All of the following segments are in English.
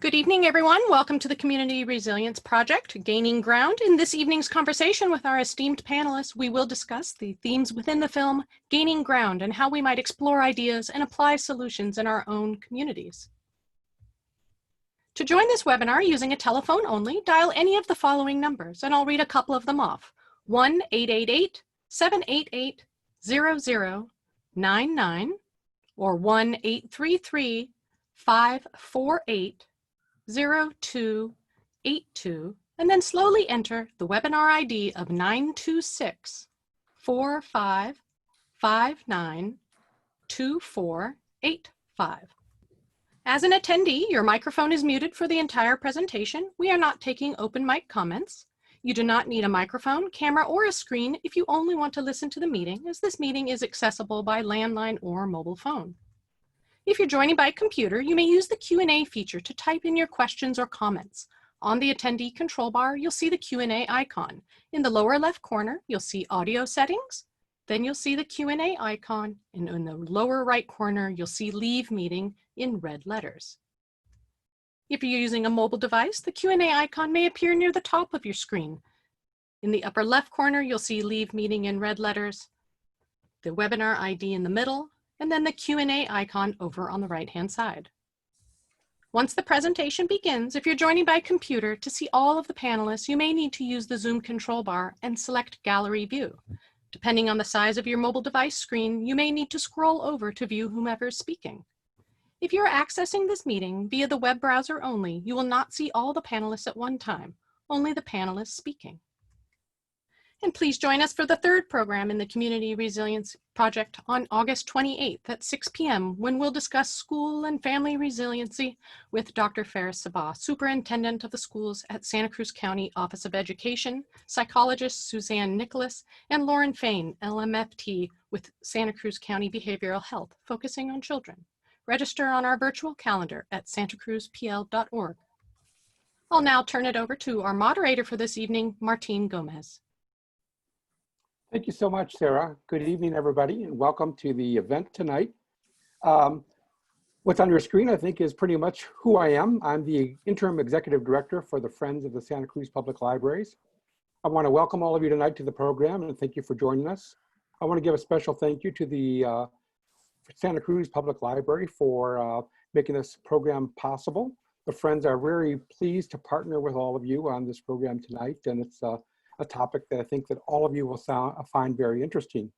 Good evening, everyone. Welcome to the Community Resilience Project, Gaining Ground. In this evening's conversation with our esteemed panelists, we will discuss the themes within the film, Gaining Ground, and how we might explore ideas and apply solutions in our own communities. To join this webinar using a telephone only, dial any of the following numbers, and I'll read a couple of them off. 1-888-788-0099 or 1-833-548-0282, and then slowly enter the webinar ID of 926-4559-2485. As an attendee, your microphone is muted for the entire presentation. We are not taking open mic comments. You do not need a microphone, camera, or a screen if you only want to listen to the meeting, as this meeting is accessible by landline or mobile phone. If you're joining by computer, you may use the Q&A feature to type in your questions or comments. On the attendee control bar, you'll see the Q&A icon. In the lower left corner, you'll see audio settings. Then you'll see the Q&A icon, and in the lower right corner, you'll see Leave Meeting in red letters. If you're using a mobile device, the Q&A icon may appear near the top of your screen. In the upper left corner, you'll see Leave Meeting in red letters, the webinar ID in the middle, and then the Q&A icon over on the right-hand side. Once the presentation begins, if you're joining by computer, to see all of the panelists, you may need to use the Zoom control bar and select Gallery View. Depending on the size of your mobile device screen, you may need to scroll over to view whomever is speaking. If you're accessing this meeting via the web browser only, you will not see all the panelists at one time, only the panelists speaking. And please join us for the third program in the Community Resilience Project on August 28th at 6 p.m. when we'll discuss school and family resiliency with Dr. Faris Sabah, Superintendent of the schools at Santa Cruz County Office of Education, psychologist Suzanne Nicholas, and Lauren Fain, LMFT with Santa Cruz County Behavioral Health, focusing on children. Register on our virtual calendar at santacruzpl.org. I'll now turn it over to our moderator for this evening, Martín Gomez. Thank you so much, Sarah. Good evening, everybody, and welcome to the event tonight. What's on your screen, I think, is pretty much who I am. I'm the Interim Executive Director for the Friends of the Santa Cruz Public Libraries. I want to welcome all of you tonight to the program, and thank you for joining us. I want to give a special thank you to the Santa Cruz Public Library for making this program possible. The Friends are very pleased to partner with all of you on this program tonight, and it's a topic that I think that all of you will find very interesting.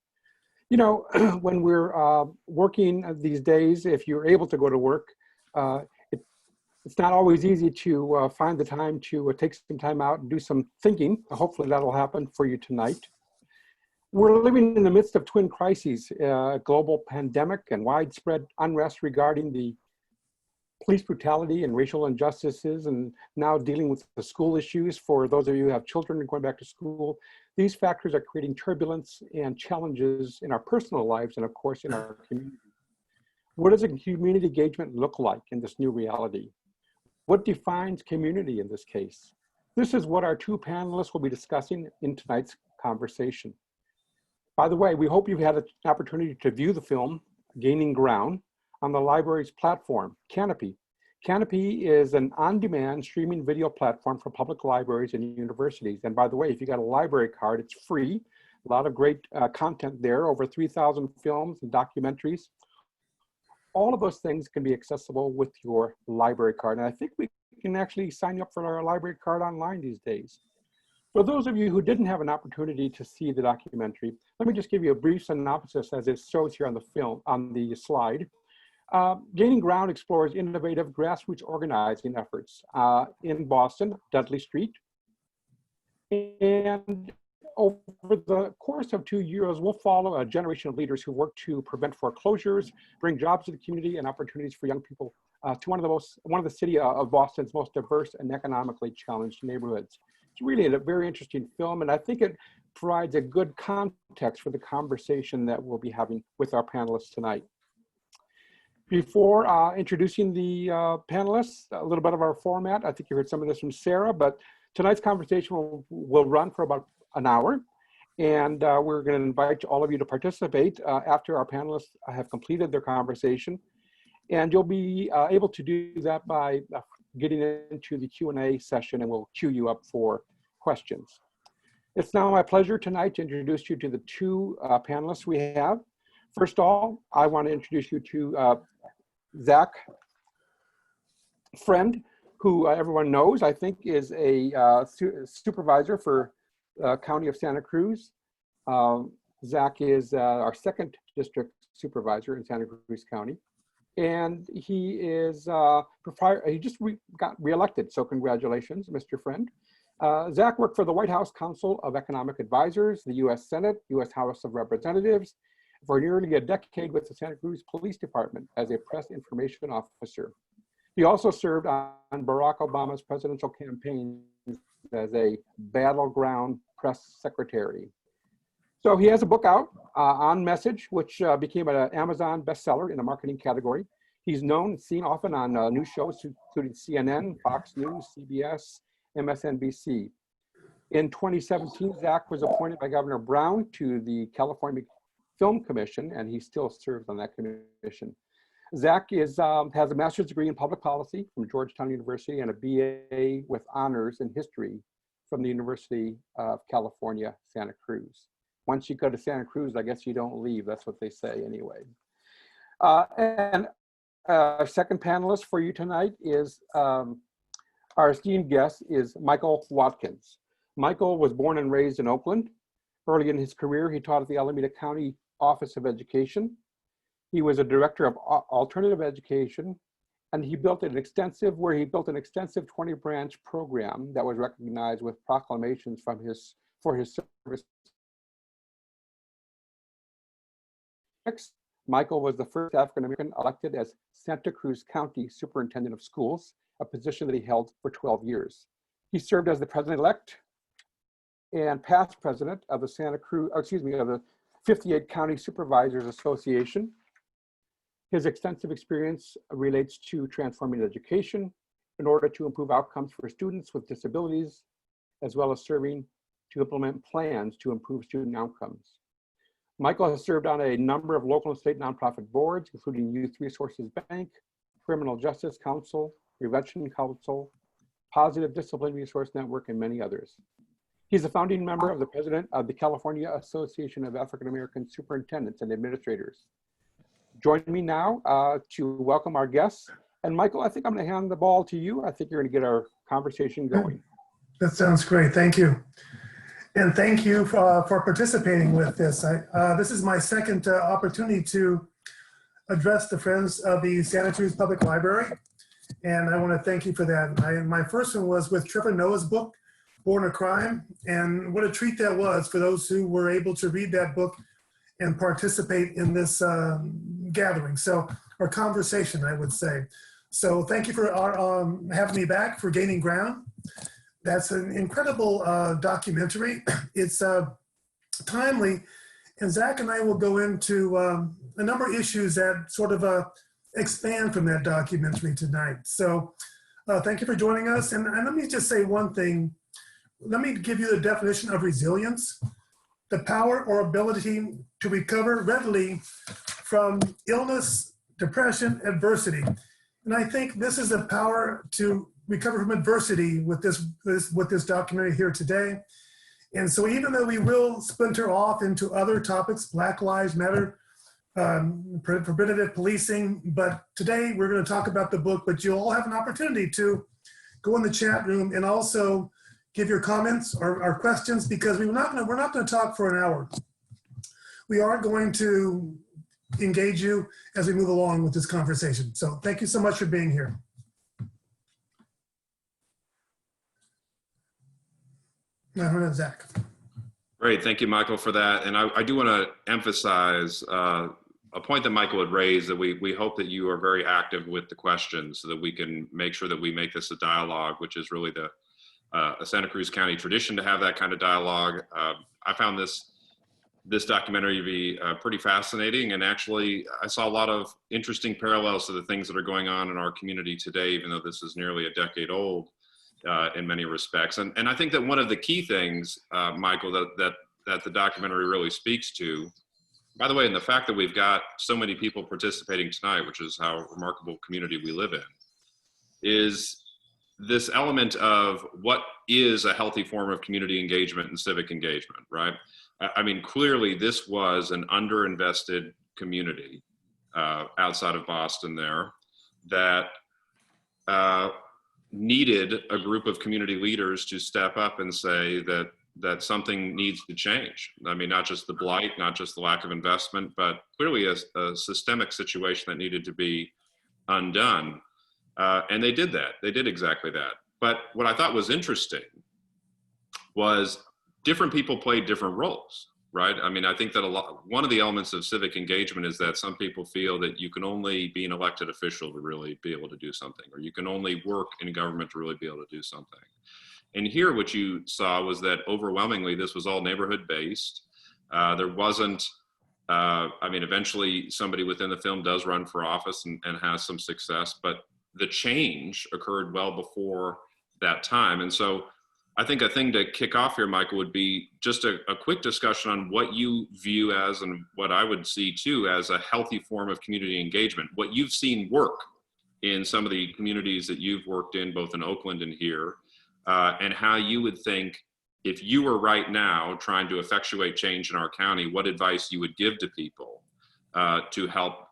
You know, when we're working these days, if you're able to go to work, it's not always easy to find the time to take some time out and do some thinking. Hopefully that'll happen for you tonight. We're living in the midst of twin crises, a global pandemic and widespread unrest regarding the police brutality and racial injustices, and now dealing with the school issues for those of you who have children going back to school. These factors are creating turbulence and challenges in our personal lives and, of course, in our community. What does a community engagement look like in this new reality? What defines community in this case? This is what our two panelists will be discussing in tonight's conversation. By the way, we hope you've had an opportunity to view the film, Gaining Ground, on the library's platform, Kanopy. Kanopy is an on-demand streaming video platform for public libraries and universities. And by the way, if you got a library card, it's free. A lot of great content there, over 3,000 films and documentaries. All of those things can be accessible with your library card. And I think we can actually sign up for our library card online these days. For those of you who didn't have an opportunity to see the documentary, let me just give you a brief synopsis as it shows here on the film, on the slide. Gaining Ground explores innovative grassroots organizing efforts in Boston, Dudley Street. And over the course of 2 years, we'll follow a generation of leaders who work to prevent foreclosures, bring jobs to the community and opportunities for young people to one of the city of Boston's most diverse and economically challenged neighborhoods. It's really a very interesting film, and I think it provides a good context for the conversation that we'll be having with our panelists tonight. Before introducing the panelists, a little bit of our format. I think you heard some of this from Sarah, but tonight's conversation will run for about an hour. And we're going to invite all of you to participate after our panelists have completed their conversation. And you'll be able to do that by getting into the Q&A session, and we'll queue you up for questions. It's now my pleasure tonight to introduce you to the two panelists we have. First of all, I want to introduce you to Zach Friend, who everyone knows, I think, is a supervisor for County of Santa Cruz. Zach is our second district supervisor in Santa Cruz County. And he is, he just got reelected, so congratulations, Mr. Friend. Zach worked for the White House Council of Economic Advisors, the U.S. Senate, U.S. House of Representatives, for nearly a decade with the Santa Cruz Police Department as a press information officer. He also served on Barack Obama's presidential campaign as a battleground press secretary. So he has a book out on Message, which became an Amazon bestseller in the marketing category. He's known and seen often on news shows, including CNN, Fox News, CBS, MSNBC. In 2017, Zach was appointed by Governor Brown to the California Film Commission, and he still serves on that commission. Zach has a master's degree in public policy from Georgetown University and a BA with honors in history from the University of California, Santa Cruz. Once you go to Santa Cruz, I guess you don't leave. That's what they say anyway. And our second panelist for you tonight is our esteemed guest is Michael Watkins. Michael was born and raised in Oakland. Early in his career, he taught at the Alameda County Office of Education. He was a director of alternative education, and he built an extensive 20-branch program that was recognized with proclamations for his service. Next, Michael was the first African-American elected as Santa Cruz County Superintendent of Schools, a position that he held for 12 years. He served as the president-elect and past president of the of the 58 County Supervisors Association. His extensive experience relates to transforming education in order to improve outcomes for students with disabilities, as well as serving to implement plans to improve student outcomes. Michael has served on a number of local and state nonprofit boards, including Youth Resources Bank, Criminal Justice Council, Prevention Council, Positive Discipline Resource Network, and many others. He's a founding member of the president of the California Association of African-American Superintendents and Administrators. Join me now to welcome our guests. And Michael, I think I'm going to hand the ball to you. I think you're going to get our conversation going. That sounds great. Thank you. And thank you for participating with this. This is my second opportunity to address the Friends of the Santa Cruz Public Library. And I want to thank you for that. My first one was with Trevor Noah's book, Born a Crime. And what a treat that was for those who were able to read that book and participate in this gathering. So, or conversation, I would say. So thank you for having me back for Gaining Ground. That's an incredible documentary. It's timely, and Zach and I will go into a number of issues that sort of expand from that documentary tonight. So thank you for joining us. And let me just say one thing. Let me give you the definition of resilience: the power or ability to recover readily from illness, depression, adversity. And I think this is the power to recover from adversity with this documentary here today. And so even though we will splinter off into other topics, Black Lives Matter, preventative policing, but today we're going to talk about the book, but you'll all have an opportunity to go in the chat room and also give your comments or questions, because we're not going to talk for an hour. We are going to engage you as we move along with this conversation. So thank you so much for being here. Now, Zach. Great, thank you, Michael, for that. And I do want to emphasize a point that Michael had raised, that we hope that you are very active with the questions so that we can make sure that we make this a dialogue, which is really a Santa Cruz County tradition to have that kind of dialogue. I found this documentary to be pretty fascinating, and actually I saw a lot of interesting parallels to the things that are going on in our community today, even though this is nearly a decade old in many respects. And I think that one of the key things, Michael, that the documentary really speaks to, by the way, and the fact that we've got so many people participating tonight, which is how remarkable community we live in, is this element of what is a healthy form of community engagement and civic engagement, right? I mean, clearly this was an underinvested community outside of Boston there that needed a group of community leaders to step up and say that something needs to change. I mean, not just the blight, not just the lack of investment, but clearly a systemic situation that needed to be undone. And they did that. They did exactly that. But what I thought was interesting was different people played different roles, right? I mean, I think that one of the elements of civic engagement is that some people feel that you can only be an elected official to really be able to do something, or you can only work in government to really be able to do something. And here what you saw was that overwhelmingly this was all neighborhood based. There wasn't, I mean, eventually somebody within the film does run for office and has some success, but the change occurred well before that time. And so I think a thing to kick off here, Michael, would be just a quick discussion on what you view as, and what I would see too, as a healthy form of community engagement, what you've seen work in some of the communities that you've worked in, both in Oakland and here, and how you would think, if you were right now trying to effectuate change in our county, what advice you would give to people to help.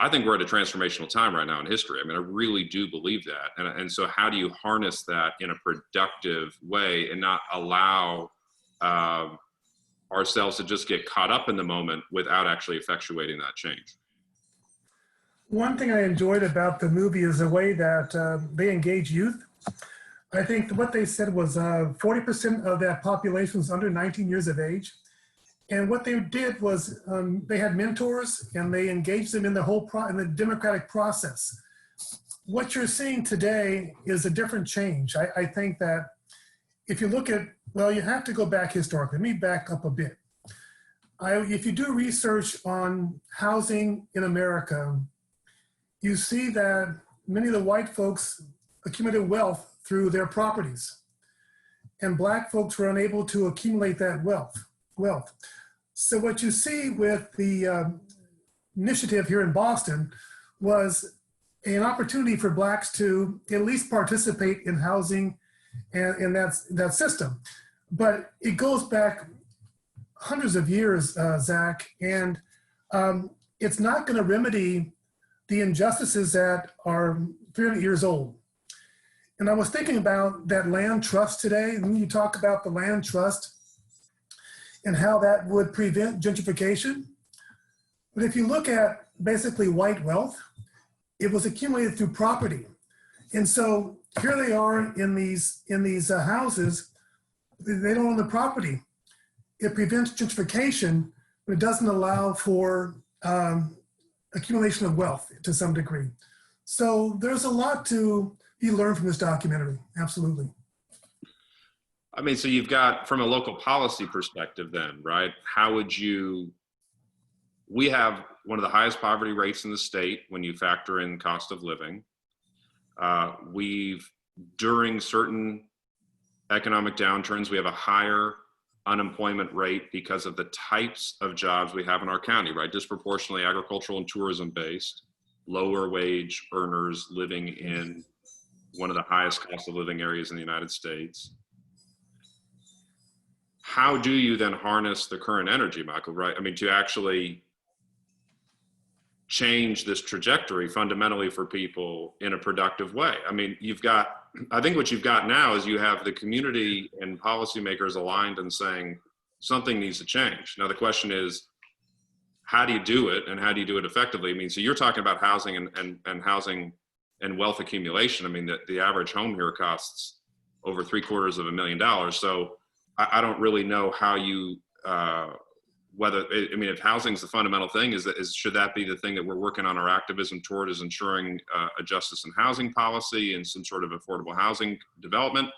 I think we're at a transformational time right now in history. I mean, I really do believe that. And so how do you harness that in a productive way and not allow ourselves to just get caught up in the moment without actually effectuating that change? One thing I enjoyed about the movie is the way that they engage youth. I think what they said was 40% of that population was under 19 years of age. And what they did was they had mentors and they engaged them in the whole in the democratic process. What you're seeing today is a different change. I think that if you look at, well, you have to go back historically. Let me back up a bit. If you do research on housing in America, you see that many of the white folks accumulated wealth through their properties, and Black folks were unable to accumulate that wealth. So what you see with the initiative here in Boston was an opportunity for Blacks to at least participate in housing and in that system. But it goes back hundreds of years, Zach, and it's not going to remedy the injustices that are 300 years old. And I was thinking about that land trust today. When you talk about the land trust and how that would prevent gentrification. But if you look at basically white wealth, it was accumulated through property. And so here they are in these houses, they don't own the property. It prevents gentrification, but it doesn't allow for accumulation of wealth to some degree. So there's a lot to be learned from this documentary, absolutely. I mean, so you've got, from a local policy perspective then, right? How would you, we have one of the highest poverty rates in the state when you factor in cost of living. During certain economic downturns, we have a higher unemployment rate because of the types of jobs we have in our county, right? Disproportionately agricultural and tourism based, lower wage earners living in one of the highest cost of living areas in the United States. How do you then harness the current energy, Michael, right? I mean, to actually change this trajectory fundamentally for people in a productive way. I mean, I think what you've got now is you have the community and policymakers aligned and saying something needs to change. Now, the question is, how do you do it and how do you do it effectively? I mean, so you're talking about housing and housing and wealth accumulation. I mean, the average home here costs over $750,000. So I don't really know how you, if housing's the fundamental thing, should that be the thing that we're working on our activism toward, is ensuring a justice in housing policy and some sort of affordable housing development?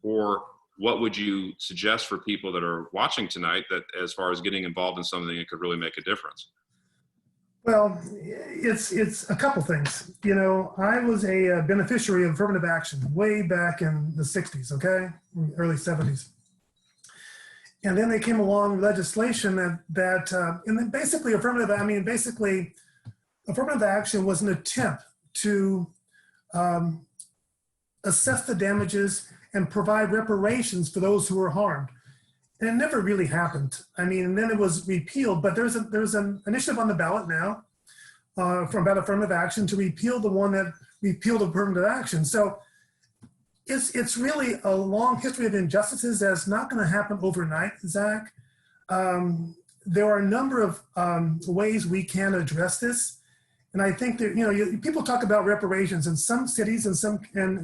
Or what would you suggest for people that are watching tonight that as far as getting involved in something that could really make a difference? Well, it's a couple things. You know, I was a beneficiary of affirmative action way back in the 60s, okay? Early 70s. And then they came along legislation and then basically affirmative action was an attempt to assess the damages, and provide reparations for those who were harmed. And it never really happened. I mean, and then it was repealed, but there's an initiative on the ballot now about affirmative action to repeal the one that repealed affirmative action. So it's really a long history of injustices that's not going to happen overnight, Zach. There are a number of ways we can address this. And I think that, people talk about reparations, and some cities and some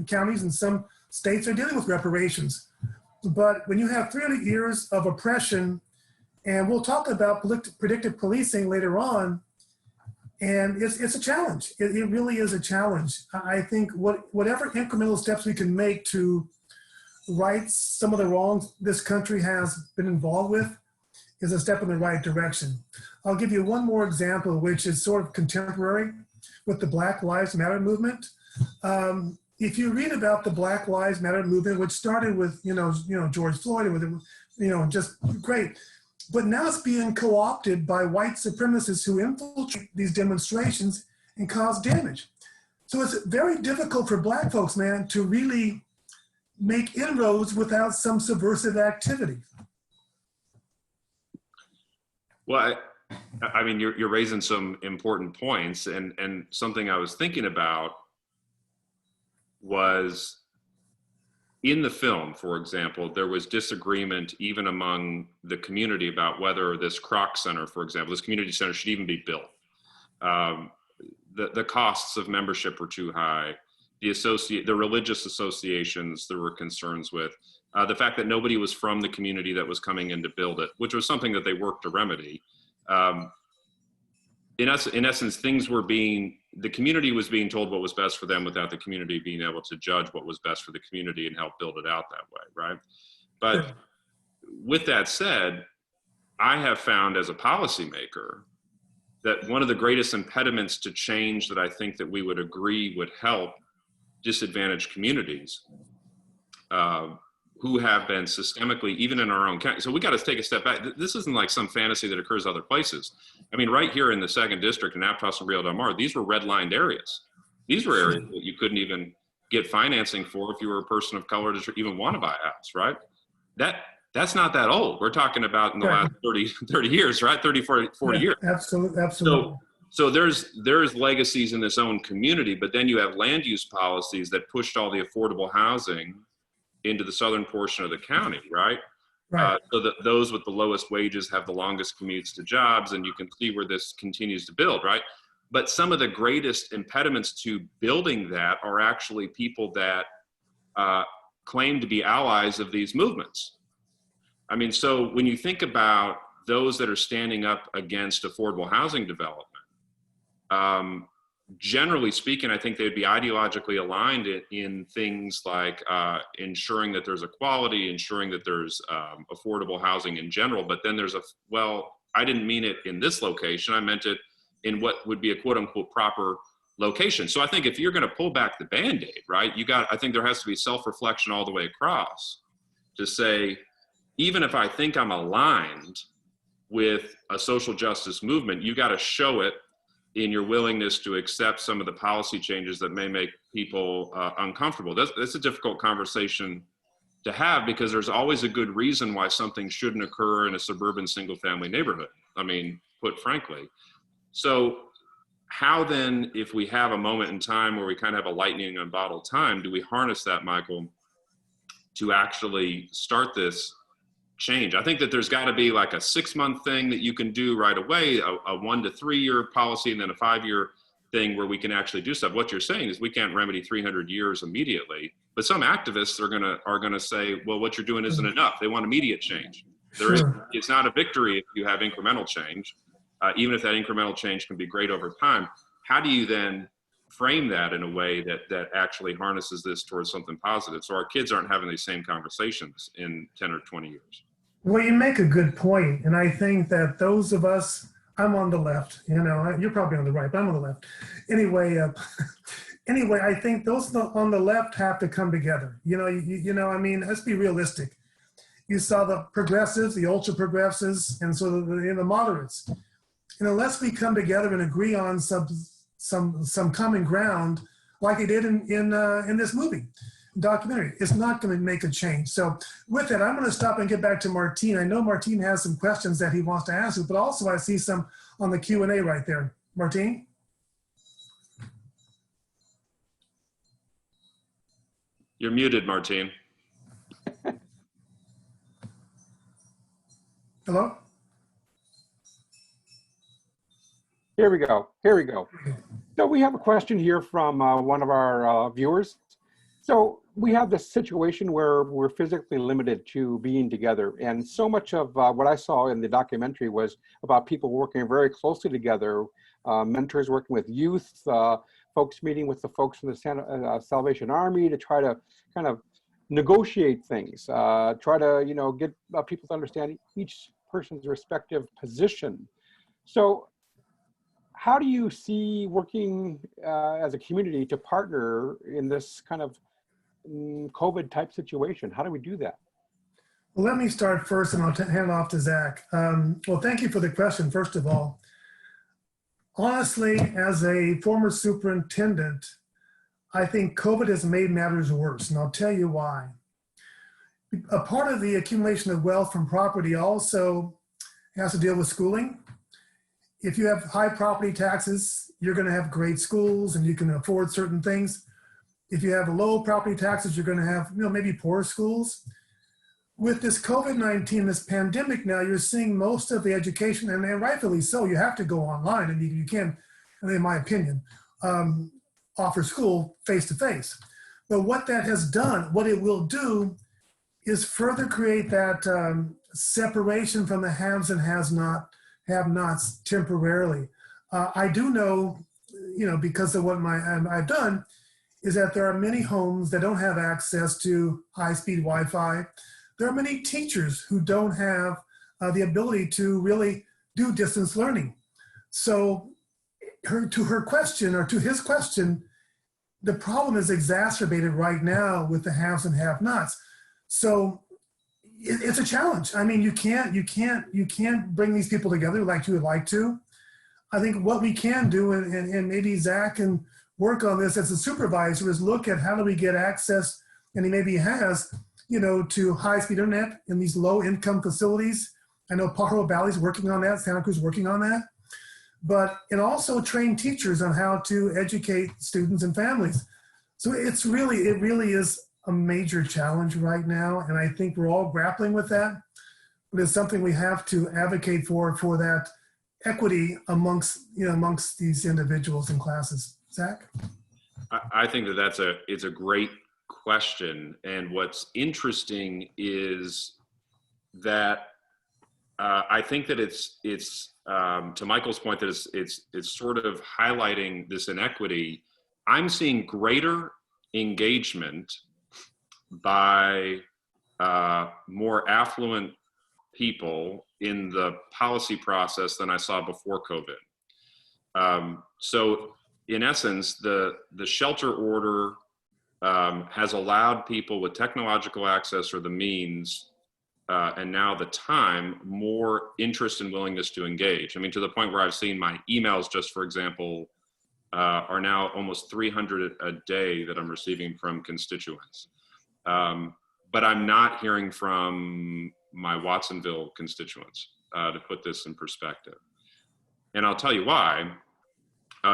counties and some states are dealing with reparations. But when you have 300 years of oppression, and we'll talk about predictive policing later on, and it's a challenge. It really is a challenge. I think whatever incremental steps we can make to right some of the wrongs this country has been involved with is a step in the right direction. I'll give you one more example, which is sort of contemporary with the Black Lives Matter movement. If you read about the Black Lives Matter movement, which started with George Floyd, with just great, but now it's being co-opted by white supremacists who infiltrate these demonstrations and cause damage. So it's very difficult for Black folks, man, to really make inroads without some subversive activity. Well, I mean, you're raising some important points, and something I was thinking about was, in the film, for example, there was disagreement even among the community about whether this Kroc Center, for example, this community center should even be built. The costs of membership were too high. The religious associations there were concerns with. The fact that nobody was from the community that was coming in to build it, which was something that they worked to remedy. In essence, the community was being told what was best for them without the community being able to judge what was best for the community and help build it out that way, right? But with that said, I have found as a policymaker that one of the greatest impediments to change that I think that we would agree would help disadvantaged communities who have been systemically, even in our own county. So we got to take a step back. This isn't like some fantasy that occurs other places. I mean, right here in the Second District in Aptos and Rio Del Mar, these were redlined areas. These were areas that you couldn't even get financing for if you were a person of color to even want to buy a house, right? That's not that old. We're talking about in the last 30 years, right? 30, 40 years. Absolutely. So there's legacies in this own community, but then you have land use policies that pushed all the affordable housing into the southern portion of the county, right? So that those with the lowest wages have the longest commutes to jobs, and you can see where this continues to build, right? But some of the greatest impediments to building that are actually people that claim to be allies of these movements. I mean, so when you think about those that are standing up against affordable housing development, generally speaking, I think they'd be ideologically aligned in things like ensuring that there's equality, ensuring that there's affordable housing in general. But then there's I didn't mean it in this location. I meant it in what would be a quote unquote proper location. So I think if you're going to pull back the Band-Aid, right, I think there has to be self-reflection all the way across to say, even if I think I'm aligned with a social justice movement, you got to show it in your willingness to accept some of the policy changes that may make people uncomfortable. That's a difficult conversation to have, because there's always a good reason why something shouldn't occur in a suburban single-family neighborhood. I mean, put frankly. So how then, if we have a moment in time where we kind of have a lightning in a bottle time, do we harness that, Michael, to actually start this change? I think that there's got to be like a 6-month thing that you can do right away, a 1 to 3 year policy, and then a 5-year thing where we can actually do stuff. What you're saying is we can't remedy 300 years immediately, but some activists are gonna say, well, what you're doing isn't enough. They want immediate change. It's not a victory if you have incremental change, even if that incremental change can be great over time. How do you then frame that in a way that actually harnesses this towards something positive, so our kids aren't having these same conversations in 10 or 20 years? Well, you make a good point, and I think that those of us, I'm on the left, you're probably on the right, but I'm on the left. Anyway, I think those on the left have to come together. I mean, let's be realistic. You saw the progressives, the ultra progressives, and so the moderates. And unless we come together and agree on some common ground, like they did in this movie, documentary. It's not going to make a change. So with that, I'm going to stop and get back to Martín. I know Martín has some questions that he wants to ask you, but also I see some on the Q&A right there. Martín? You're muted, Martín. Hello? Here we go. Here we go. So we have a question here from one of our viewers. So we have this situation where we're physically limited to being together. And so much of what I saw in the documentary was about people working very closely together, mentors working with youth, folks meeting with the folks from the Salvation Army to try to kind of negotiate things, try to, you know, get people to understand each person's respective position. So how do you see working as a community to partner in this kind of COVID type situation? How do we do that? Well, let me start first and I'll hand it off to Zach. Well, thank you for the question, first of all. Honestly, as a former superintendent, I think COVID has made matters worse, and I'll tell you why. A part of the accumulation of wealth from property also has to deal with schooling. If you have high property taxes, you're going to have great schools and you can afford certain things. If you have low property taxes, you're going to have, you know, maybe poor schools. With this COVID-19, this pandemic now, you're seeing most of the education, and rightfully so, you have to go online, and you can, in my opinion, offer school face-to-face. But what that has done, what it will do, is further create that separation from the haves and have-nots temporarily. I do know, you know, because of what I've done, is that there are many homes that don't have access to high-speed Wi-Fi. There are many teachers who don't have the ability to really do distance learning. So to her question, or to his question, the problem is exacerbated right now with the haves and have-nots. So it's a challenge. I mean, you can't bring these people together like you would like to. I think what we can do, and maybe Zach can work on this as a supervisor, is look at how do we get access, and he maybe has, you know, to high-speed internet in these low-income facilities. I know Pajaro Valley's working on that, Santa Cruz working on that. But, and also train teachers on how to educate students and families. So it really is a major challenge right now, and I think we're all grappling with that. But it's something we have to advocate for that equity amongst these individuals and classes. Zach? I think that it's a great question, and what's interesting is that I think that it's to Michael's point that it's sort of highlighting this inequity. I'm seeing greater engagement by more affluent people in the policy process than I saw before COVID. So in essence, the shelter order has allowed people with technological access or the means and now the time, more interest and willingness to engage. I mean, to the point where I've seen my emails, just for example, are now almost 300 a day that I'm receiving from constituents. But I'm not hearing from my Watsonville constituents, to put this in perspective. And I'll tell you why.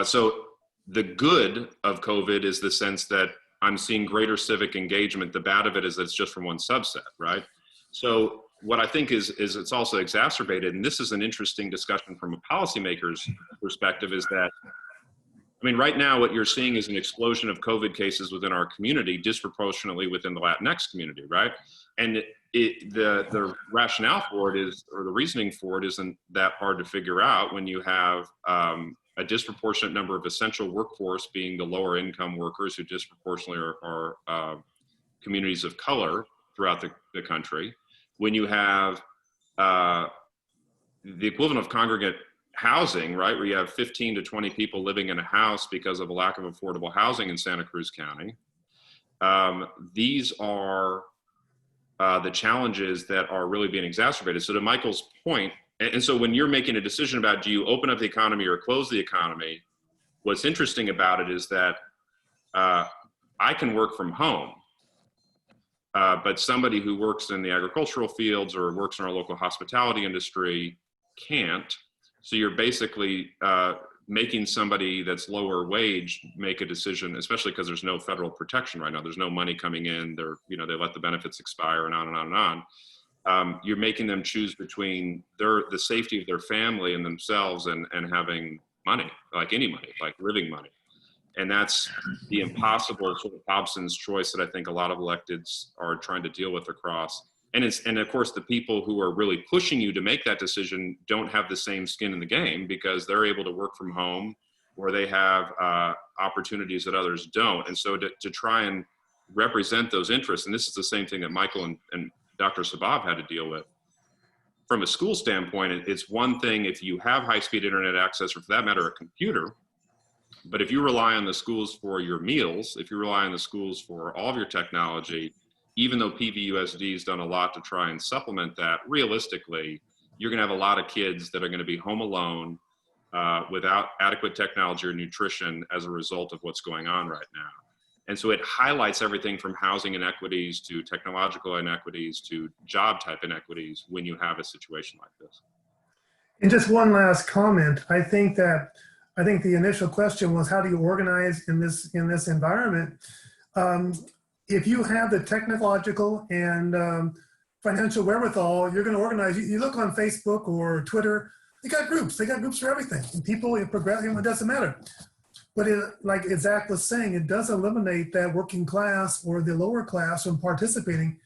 So the good of COVID is the sense that I'm seeing greater civic engagement. The bad of it is that it's just from one subset, right? So what I think is it's also exacerbated, and this is an interesting discussion from a policymaker's perspective, is that, I mean, right now what you're seeing is an explosion of COVID cases within our community, disproportionately within the Latinx community, right? And the rationale for it is, or the reasoning for it isn't that hard to figure out when you have a disproportionate number of essential workforce being the lower income workers who disproportionately are communities of color throughout the country. When you have the equivalent of congregate housing, right, where you have 15 to 20 people living in a house because of a lack of affordable housing in Santa Cruz County. These are the challenges that are really being exacerbated. So to Michael's point, and so when you're making a decision about do you open up the economy or close the economy, what's interesting about it is that I can work from home. But somebody who works in the agricultural fields or works in our local hospitality industry can't. So you're basically making somebody that's lower wage make a decision, especially because there's no federal protection right now. There's no money coming in. They're, you know, they let the benefits expire and on and on and on. You're making them choose between the safety of their family and themselves and having money, like any money, like living money. And that's the impossible sort of Hobson's choice that I think a lot of electeds are trying to deal with across. And of course, the people who are really pushing you to make that decision don't have the same skin in the game because they're able to work from home or they have opportunities that others don't. And so to try and represent those interests, and this is the same thing that Michael and Dr. Sabab had to deal with. From a school standpoint, it's one thing if you have high-speed internet access, or for that matter, a computer. But if you rely on the schools for your meals, if you rely on the schools for all of your technology, even though PVUSD has done a lot to try and supplement that, realistically, you're going to have a lot of kids that are going to be home alone without adequate technology or nutrition as a result of what's going on right now. And so it highlights everything from housing inequities to technological inequities to job type inequities when you have a situation like this. And just one last comment. I think the initial question was, how do you organize in this environment? If you have the technological and financial wherewithal, you're going to organize. You look on Facebook or Twitter, they got groups for everything. And people, it doesn't matter. But like Zach was saying, it does eliminate that working class or the lower class from participating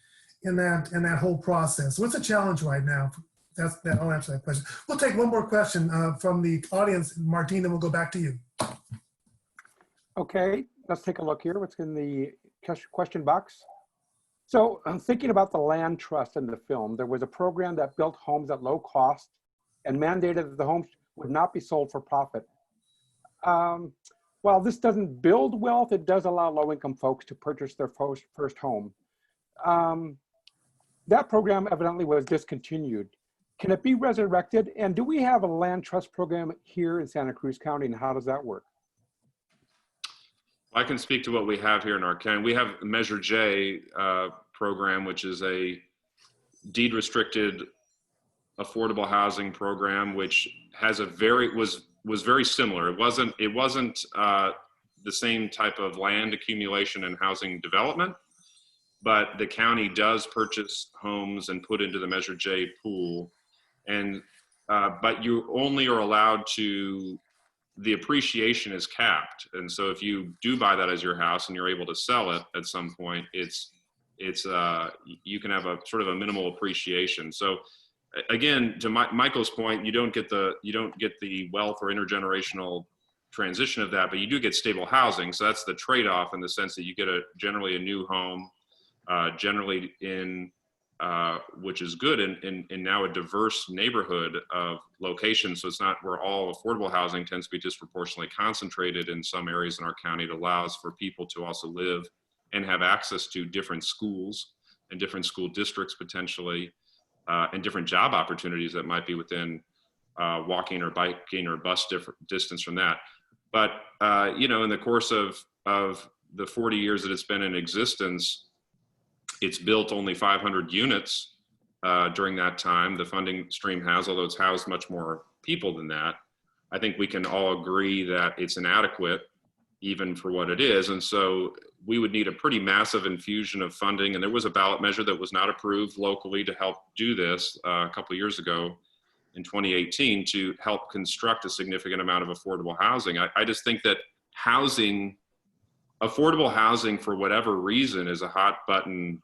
in that whole process. So it's a challenge right now. I'll answer that question. We'll take one more question from the audience. Martín, then we'll go back to you. Okay, let's take a look here. What's in the question box? So I'm thinking about the land trust in the film. There was a program that built homes at low cost and mandated that the homes would not be sold for profit. While this doesn't build wealth, it does allow low-income folks to purchase their first home. That program evidently was discontinued. Can it be resurrected? And do we have a land trust program here in Santa Cruz County, and how does that work? I can speak to what we have here in our county. We have Measure J program, which is a deed-restricted affordable housing program, which has was very similar. It wasn't the same type of land accumulation and housing development, but the county does purchase homes and put into the Measure J pool. And but you only are allowed to, the appreciation is capped. And so if you do buy that as your house and you're able to sell it at some point, you can have a sort of a minimal appreciation. So again, to Michael's point, you don't get the wealth or intergenerational transition of that, but you do get stable housing. So that's the trade-off in the sense that you get generally a new home, generally in which is good in now a diverse neighborhood of locations. So it's not where all affordable housing tends to be disproportionately concentrated in some areas in our county. It allows for people to also live and have access to different schools and different school districts potentially, and different job opportunities that might be within walking or biking or bus distance from that. But you know, in the course of the 40 years that it's been in existence, it's built only 500 units during that time. The funding stream has, although it's housed much more people than that. I think we can all agree that it's inadequate even for what it is. And so we would need a pretty massive infusion of funding. And there was a ballot measure that was not approved locally to help do this a couple of years ago in 2018 to help construct a significant amount of affordable housing. I just think that affordable housing for whatever reason is a hot button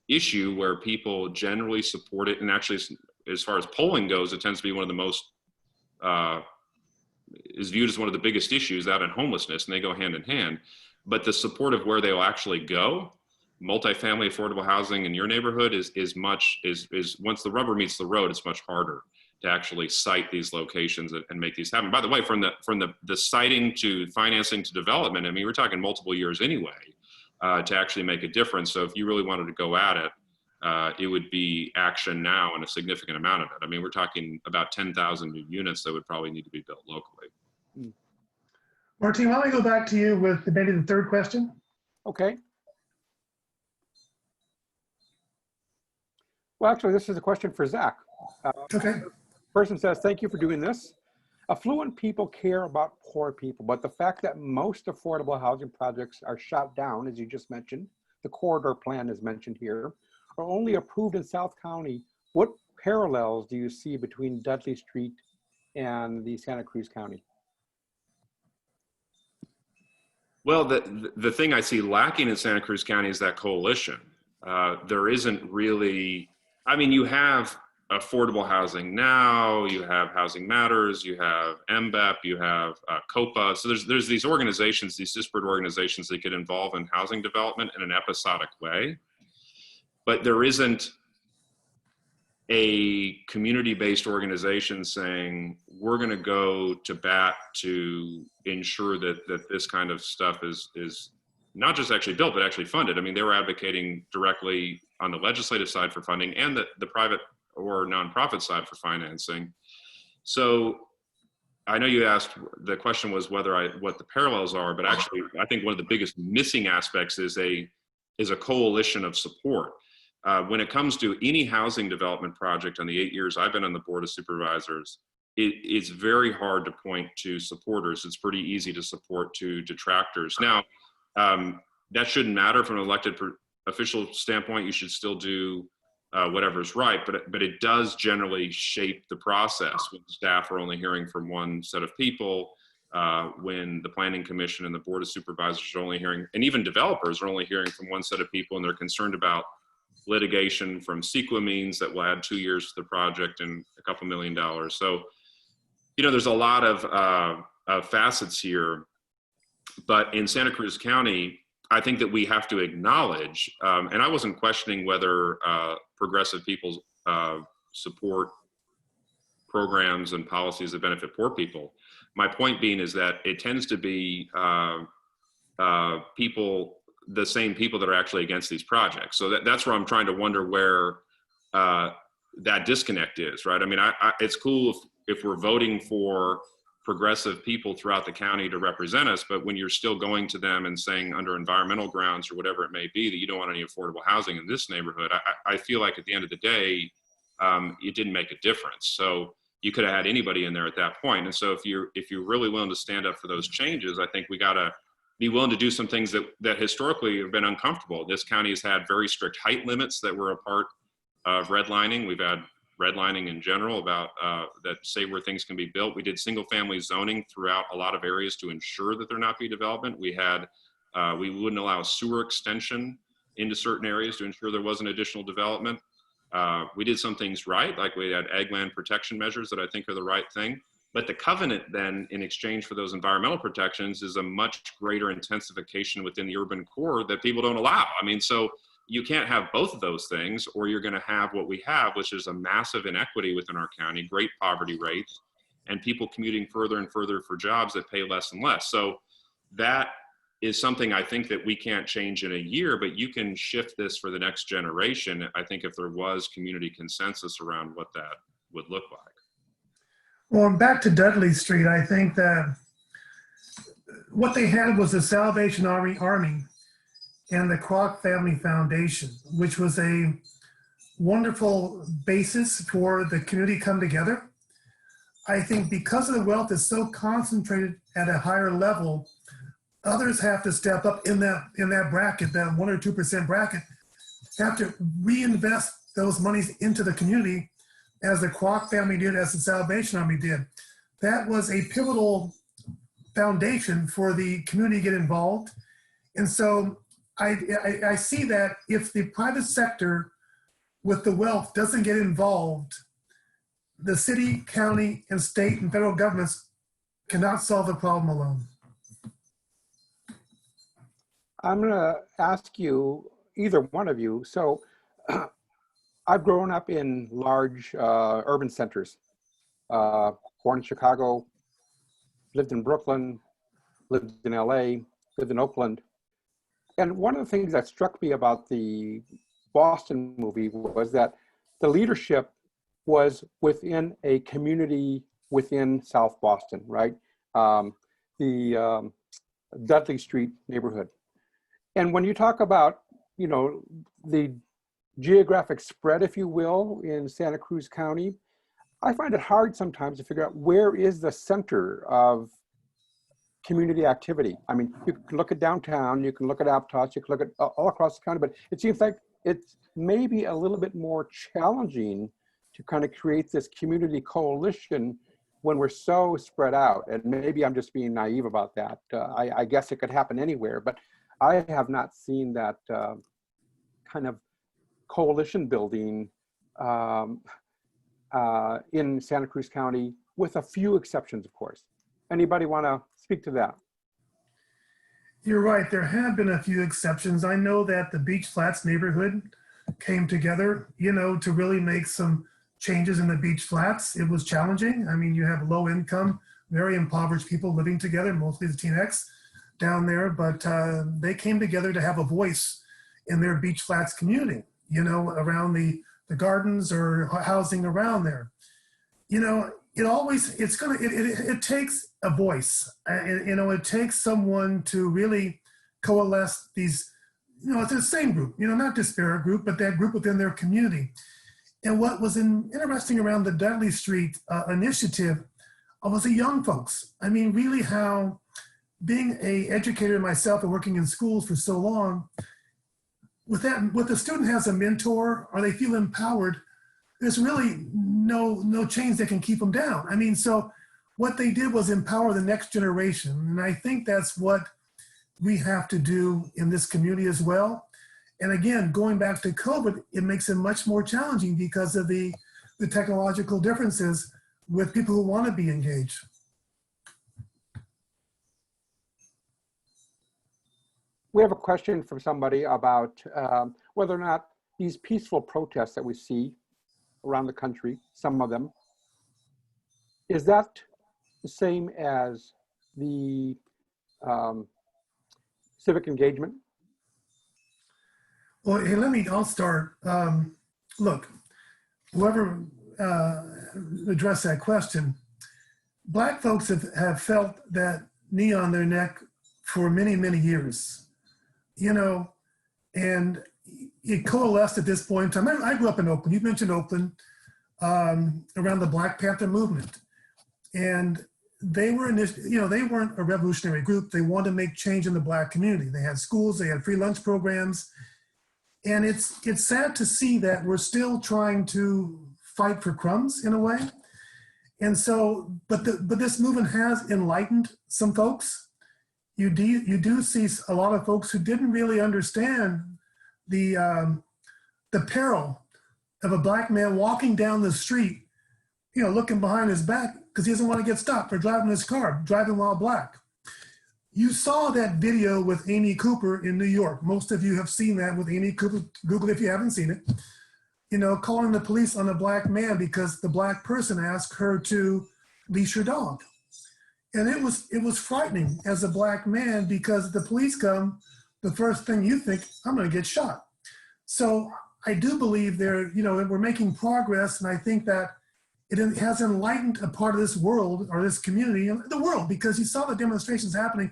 issue where people generally support it. And actually, as far as polling goes, it tends to be one of the most, is viewed as one of the biggest issues, that and homelessness, and they go hand in hand. But the support of where they will actually go, multifamily affordable housing in your neighborhood is once the rubber meets the road, it's much harder to actually site these locations and make these happen. By the way, from the siting to financing to development, I mean, we're talking multiple years anyway to actually make a difference. So if you really wanted to go at it, it would be action now and a significant amount of it. I mean, we're talking about 10,000 new units that would probably need to be built locally. Martín, why don't we go back to you with maybe the third question? Okay. Well, actually, this is a question for Zach. Okay. Person says, thank you for doing this. Affluent people care about poor people, but the fact that most affordable housing projects are shot down, as you just mentioned, the corridor plan is mentioned here, are only approved in South County. What parallels do you see between Dudley Street and the Santa Cruz County? Well, the thing I see lacking in Santa Cruz County is that coalition. There isn't really, I mean, you have affordable housing now, you have Housing Matters, you have MBEP, you have COPA. So there's these organizations, these disparate organizations that get involved in housing development in an episodic way. But there isn't a community-based organization saying, we're going to go to bat to ensure that this kind of stuff is not just actually built, but actually funded. I mean, they were advocating directly on the legislative side for funding and the private or nonprofit side for financing. So I know you asked, the question was what the parallels are, but actually I think one of the biggest missing aspects is a coalition of support. When it comes to any housing development project, in the 8 years I've been on the Board of Supervisors, it's very hard to point to supporters. It's pretty easy to support to detractors. Now, that shouldn't matter from an elected official standpoint. You should still do whatever's right, but it does generally shape the process when staff are only hearing from one set of people, when the Planning Commission and the Board of Supervisors are only hearing, and even developers are only hearing from one set of people, and they're concerned about litigation from CEQA means that will add 2 years to the project and a couple $1 million. So, you know, there's a lot of facets here, but in Santa Cruz County, I think that we have to acknowledge, and I wasn't questioning whether progressive people support programs and policies that benefit poor people. My point being is that it tends to be the same people that are actually against these projects. So that's where I'm trying to wonder where that disconnect is, right? I mean, it's cool if we're voting for progressive people throughout the county to represent us, but when you're still going to them and saying under environmental grounds or whatever it may be that you don't want any affordable housing in this neighborhood, I feel like at the end of the day, it didn't make a difference. So you could have had anybody in there at that point. And so if you're really willing to stand up for those changes, I think we gotta be willing to do some things that historically have been uncomfortable. This county has had very strict height limits that were a part of redlining. We've had redlining in general about that say where things can be built. We did single family zoning throughout a lot of areas to ensure that there not be development. We wouldn't allow sewer extension into certain areas to ensure there wasn't additional development. We did some things right, like we had ag land protection measures that I think are the right thing. But the covenant then, in exchange for those environmental protections, is a much greater intensification within the urban core that people don't allow. I mean, so you can't have both of those things, or you're going to have what we have, which is a massive inequity within our county, great poverty rates, and people commuting further and further for jobs that pay less and less. So that is something I think that we can't change in a year, but you can shift this for the next generation, I think, if there was community consensus around what that would look like. Well, back to Dudley Street, I think that what they had was the Salvation Army and the Kroc Family Foundation, which was a wonderful basis for the community to come together. I think because of the wealth is so concentrated at a higher level, others have to step up in that bracket, that 1 or 2% bracket, have to reinvest those monies into the community, as the Kroc family did, as the Salvation Army did. That was a pivotal foundation for the community to get involved. And so I see that if the private sector with the wealth doesn't get involved, the city, county, and state and federal governments cannot solve the problem alone. I'm going to ask you, either one of you, so I've grown up in large urban centers, born in Chicago, lived in Brooklyn, lived in LA, lived in Oakland. And one of the things that struck me about the Boston movie was that the leadership was within a community within South Boston, right? The Dudley Street neighborhood. And when you talk about, you know, the geographic spread, if you will, in Santa Cruz County, I find it hard sometimes to figure out where is the center of community activity. I mean, you can look at downtown, you can look at Aptos, you can look at all across the county, but it seems like it's maybe a little bit more challenging to kind of create this community coalition when we're so spread out. And maybe I'm just being naive about that. I guess it could happen anywhere, but I have not seen that kind of coalition building in Santa Cruz County, with a few exceptions, of course. Anybody want to speak to that? You're right. There have been a few exceptions. I know that the Beach Flats neighborhood came together, to really make some changes in the Beach Flats. It was challenging. I mean, you have low income, very impoverished people living together, mostly the Latinx down there, but they came together to have a voice in their Beach Flats community, around the gardens or housing around there. It takes a voice, it takes someone to really coalesce these, it's the same group, not disparate group, but that group within their community. And what was interesting around the Dudley Street initiative was the young folks. I mean, really how, being an educator myself and working in schools for so long, with the student has a mentor or they feel empowered, there's really no chains that can keep them down. I mean, so what they did was empower the next generation. And I think that's what we have to do in this community as well. And again, going back to COVID, it makes it much more challenging because of the technological differences with people who want to be engaged. We have a question from somebody about whether or not these peaceful protests that we see around the country, some of them, is that the same as the civic engagement? Well, hey, I'll start. Look, whoever addressed that question, Black folks have felt that knee on their neck for many, many years, and it coalesced at this point in time. I grew up in Oakland. You mentioned Oakland, around the Black Panther movement. And they were, they weren't a revolutionary group. They wanted to make change in the Black community. They had schools, they had free lunch programs. And it's sad to see that we're still trying to fight for crumbs in a way. And so, but this movement has enlightened some folks. You do see a lot of folks who didn't really understand the peril of a Black man walking down the street, looking behind his back because he doesn't want to get stopped for driving his car, driving while Black. You saw that video with Amy Cooper in New York. Most of you have seen that with Amy Cooper. Google if you haven't seen it. Calling the police on a Black man because the Black person asked her to leash her dog. And it was frightening as a Black man because the police come, the first thing you think, I'm going to get shot. So I do believe we're making progress, and I think that it has enlightened a part of this world or this community, the world, because you saw the demonstrations happening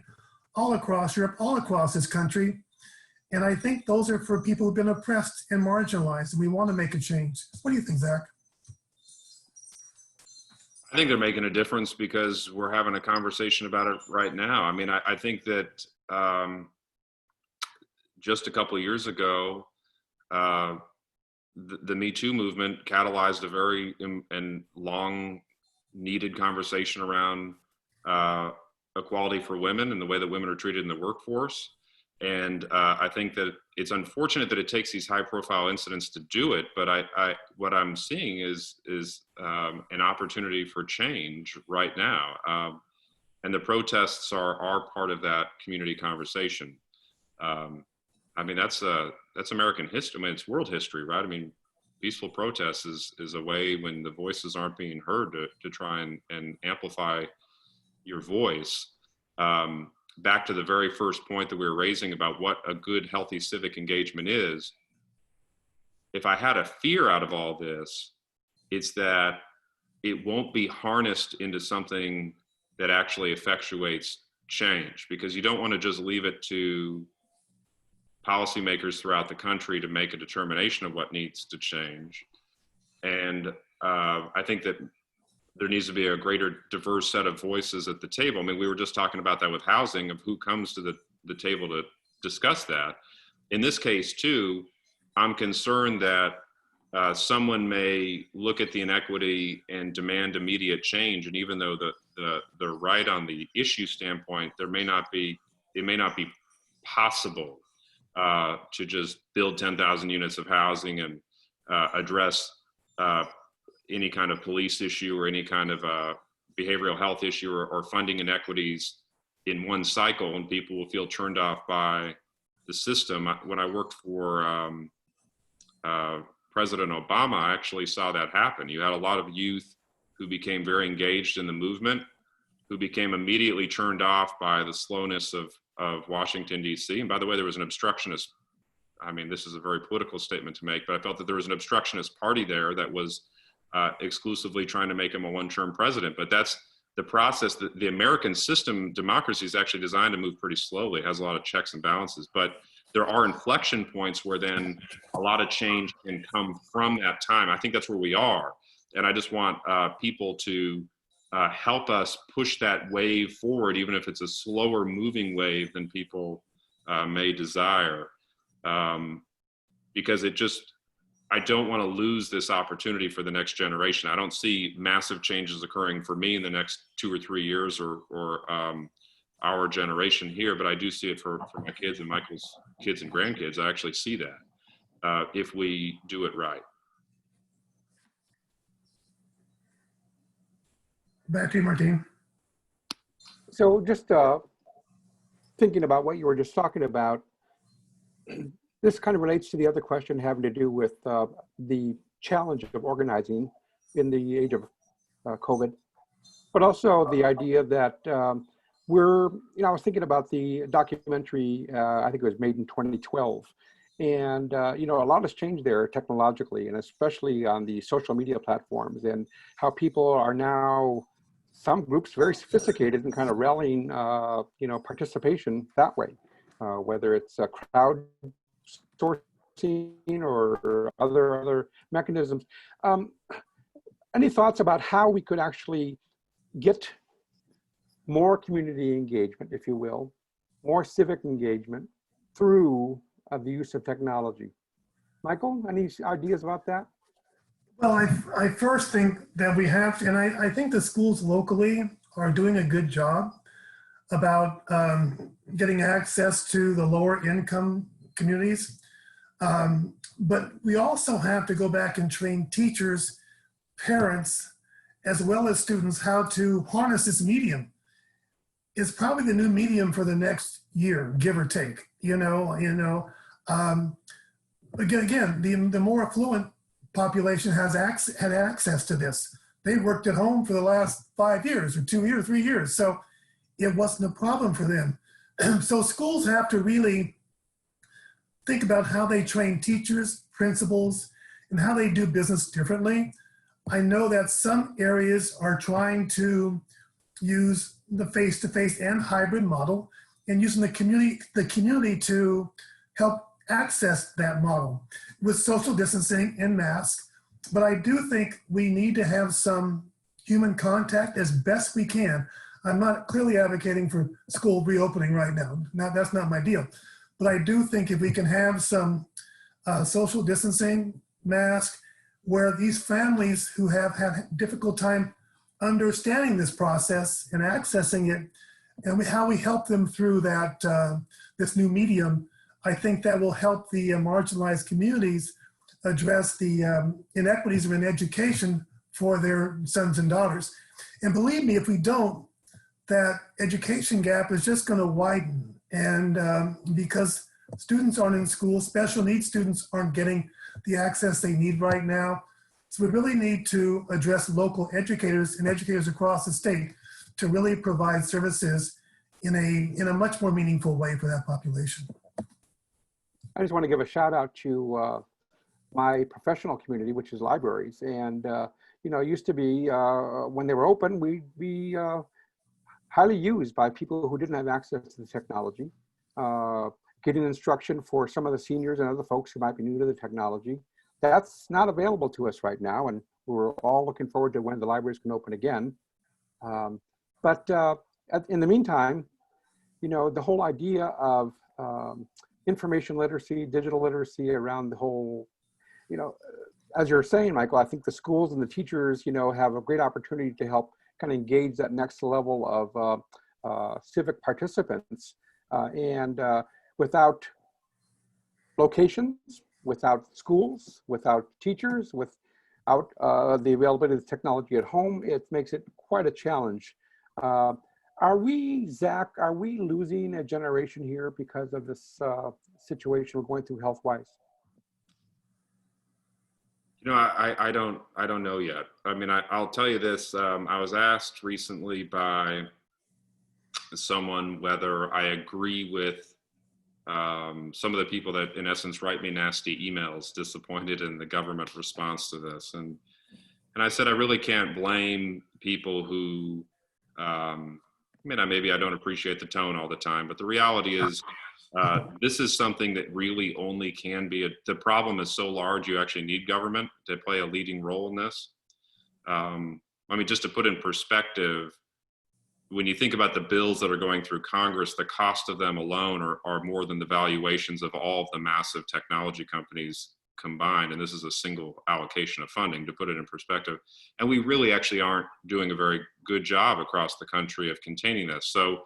all across Europe, all across this country. And I think those are for people who've been oppressed and marginalized, and we want to make a change. What do you think, Zach? I think they're making a difference because we're having a conversation about it right now. I mean, I think that just a couple of years ago, the Me Too movement catalyzed a very and long needed conversation around equality for women and the way that women are treated in the workforce. And I think that it's unfortunate that it takes these high profile incidents to do it, but what I'm seeing is an opportunity for change right now. And the protests are part of that community conversation. I mean, that's American history. I mean, it's world history, right? I mean, peaceful protest is a way when the voices aren't being heard to try and amplify your voice. Back to the very first point that we were raising about what a good, healthy civic engagement is. If I had a fear out of all this, it's that it won't be harnessed into something that actually effectuates change, because you don't want to just leave it to policymakers throughout the country to make a determination of what needs to change. And I think that there needs to be a greater diverse set of voices at the table. I mean, we were just talking about that with housing, of who comes to the table to discuss that. In this case too, I'm concerned that someone may look at the inequity and demand immediate change. And even though they're right on the issue standpoint, it may not be possible to just build 10,000 units of housing and address any kind of police issue or any kind of behavioral health issue or funding inequities in one cycle, and people will feel turned off by the system. When I worked for President Obama, I actually saw that happen. You had a lot of youth who became very engaged in the movement, who became immediately turned off by the slowness of Washington, D.C. And by the way, there was an obstructionist, I mean, this is a very political statement to make, but I felt that there was an obstructionist party there that was exclusively trying to make him a one-term president. But that's the process. The American system, democracy, is actually designed to move pretty slowly. It has a lot of checks and balances, but there are inflection points where then a lot of change can come from that time. I think that's where we are. And I just want people to help us push that wave forward, even if it's a slower moving wave than people may desire. Because I don't want to lose this opportunity for the next generation. I don't see massive changes occurring for me in the next 2 or 3 years or our generation here, but I do see it for my kids and Michael's kids and grandkids. I actually see that if we do it right. Back to you, Martín. So just thinking about what you were just talking about, this kind of relates to the other question having to do with the challenge of organizing in the age of COVID, but also the idea that I was thinking about the documentary, I think it was made in 2012. And, a lot has changed there technologically, and especially on the social media platforms, and how people are now, some groups very sophisticated and kind of rallying, participation that way, whether it's a crowd sourcing or other mechanisms. Any thoughts about how we could actually get more community engagement, if you will, more civic engagement through the use of technology? Michael, any ideas about that? Well, I first think that we have to, and I think the schools locally are doing a good job about getting access to the lower income communities. But we also have to go back and train teachers, parents, as well as students how to harness this medium. It's probably the new medium for the next year, give or take, Again, the more affluent population had access to this. They worked at home for the last 5 years or 2 years, 3 years. So it wasn't a problem for them. So schools have to really think about how they train teachers, principals, and how they do business differently. I know that some areas are trying to use the face-to-face and hybrid model and using the community to help access that model with social distancing and masks. But I do think we need to have some human contact as best we can. I'm not clearly advocating for school reopening right now. That's not my deal. But I do think if we can have some social distancing, mask, where these families who have had difficult time understanding this process and accessing it, and how we help them through that this new medium, I think that will help the marginalized communities address the inequities in education for their sons and daughters. And believe me, if we don't, that education gap is just going to widen. And because students aren't in school, special needs students aren't getting the access they need right now. So we really need to address local educators and educators across the state to really provide services in a much more meaningful way for that population. I just want to give a shout out to my professional community, which is libraries. And, it used to be when they were open, we'd be highly used by people who didn't have access to the technology. getting instruction for some of the seniors and other folks who might be new to the technology. That's not available to us right now, and we're all looking forward to when the libraries can open again. In the meantime, you know, the whole idea of information literacy, digital literacy around the whole, you know, as you're saying, Michael, I think the schools and the teachers, you know, have a great opportunity to help kind of engage that next level of civic participants. Without locations, without schools, without teachers, without the availability of the technology at home, it makes it quite a challenge. Are we, Zach, are we losing a generation here because of this situation we're going through health-wise? You know, I don't know yet. I mean, I'll tell you this. I was asked recently by someone whether I agree with some of the people that, in essence, write me nasty emails, disappointed in the government response to this. And I said, I really can't blame people who, maybe I don't appreciate the tone all the time, but the reality is this is something that really only can be, the problem is so large, you actually need government to play a leading role in this. Just to put in perspective, when you think about the bills that are going through Congress, the cost of them alone are more than the valuations of all of the massive technology companies combined. And this is a single allocation of funding, to put it in perspective. And we really actually aren't doing a very good job across the country of containing this. So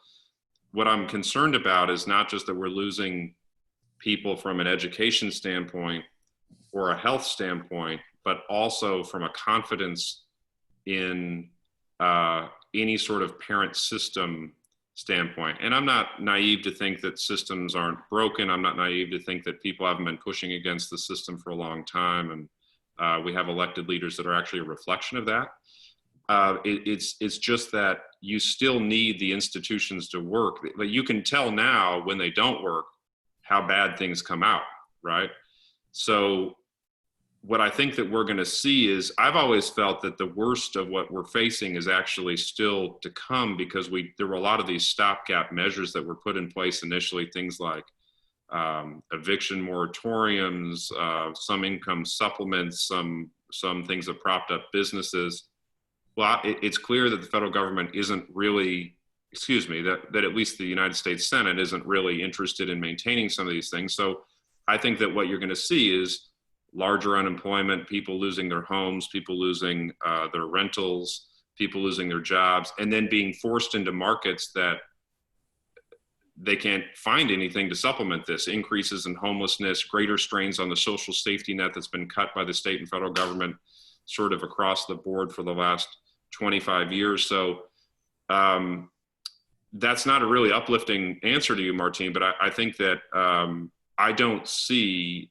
what I'm concerned about is not just that we're losing people from an education standpoint or a health standpoint, but also from a confidence in any sort of parent system standpoint. And I'm not naive to think that systems aren't broken. I'm not naive to think that people haven't been pushing against the system for a long time. And we have elected leaders that are actually a reflection of that. It's just that you still need the institutions to work. But you can tell now when they don't work how bad things come out, right? So what I think that we're going to see is, I've always felt that the worst of what we're facing is actually still to come, because there were a lot of these stopgap measures that were put in place initially, things like eviction moratoriums, some income supplements, some things that propped up businesses. Well, it's clear that the federal government isn't really, that at least the United States Senate isn't really interested in maintaining some of these things. So I think that what you're going to see is larger unemployment, people losing their homes, people losing their rentals, people losing their jobs, and then being forced into markets that they can't find anything to supplement this. Increases in homelessness, greater strains on the social safety net that's been cut by the state and federal government sort of across the board for the last 25 years. So that's not a really uplifting answer to you, Martín, but I think that I don't see,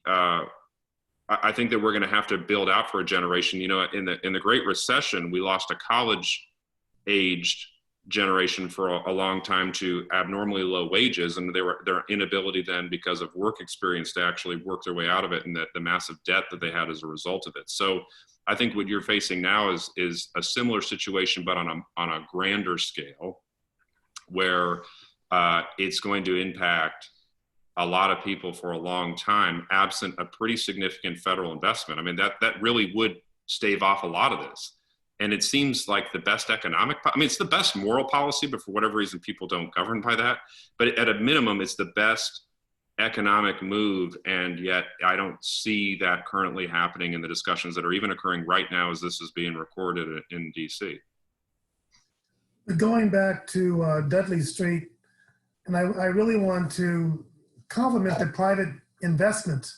I think that we're going to have to build out for a generation. You know, in the Great Recession, we lost a college-aged generation for a long time to abnormally low wages, and their inability then, because of work experience, to actually work their way out of it, and the massive debt that they had as a result of it. So I think what you're facing now is a similar situation, but on a grander scale, where it's going to impact a lot of people for a long time, absent a pretty significant federal investment. I mean, that really would stave off a lot of this. And it seems like the best it's the best moral policy, but for whatever reason, people don't govern by that. But at a minimum, it's the best economic move. And yet I don't see that currently happening in the discussions that are even occurring right now as this is being recorded in DC. Going back to Dudley Street, and I really want to compliment the private investment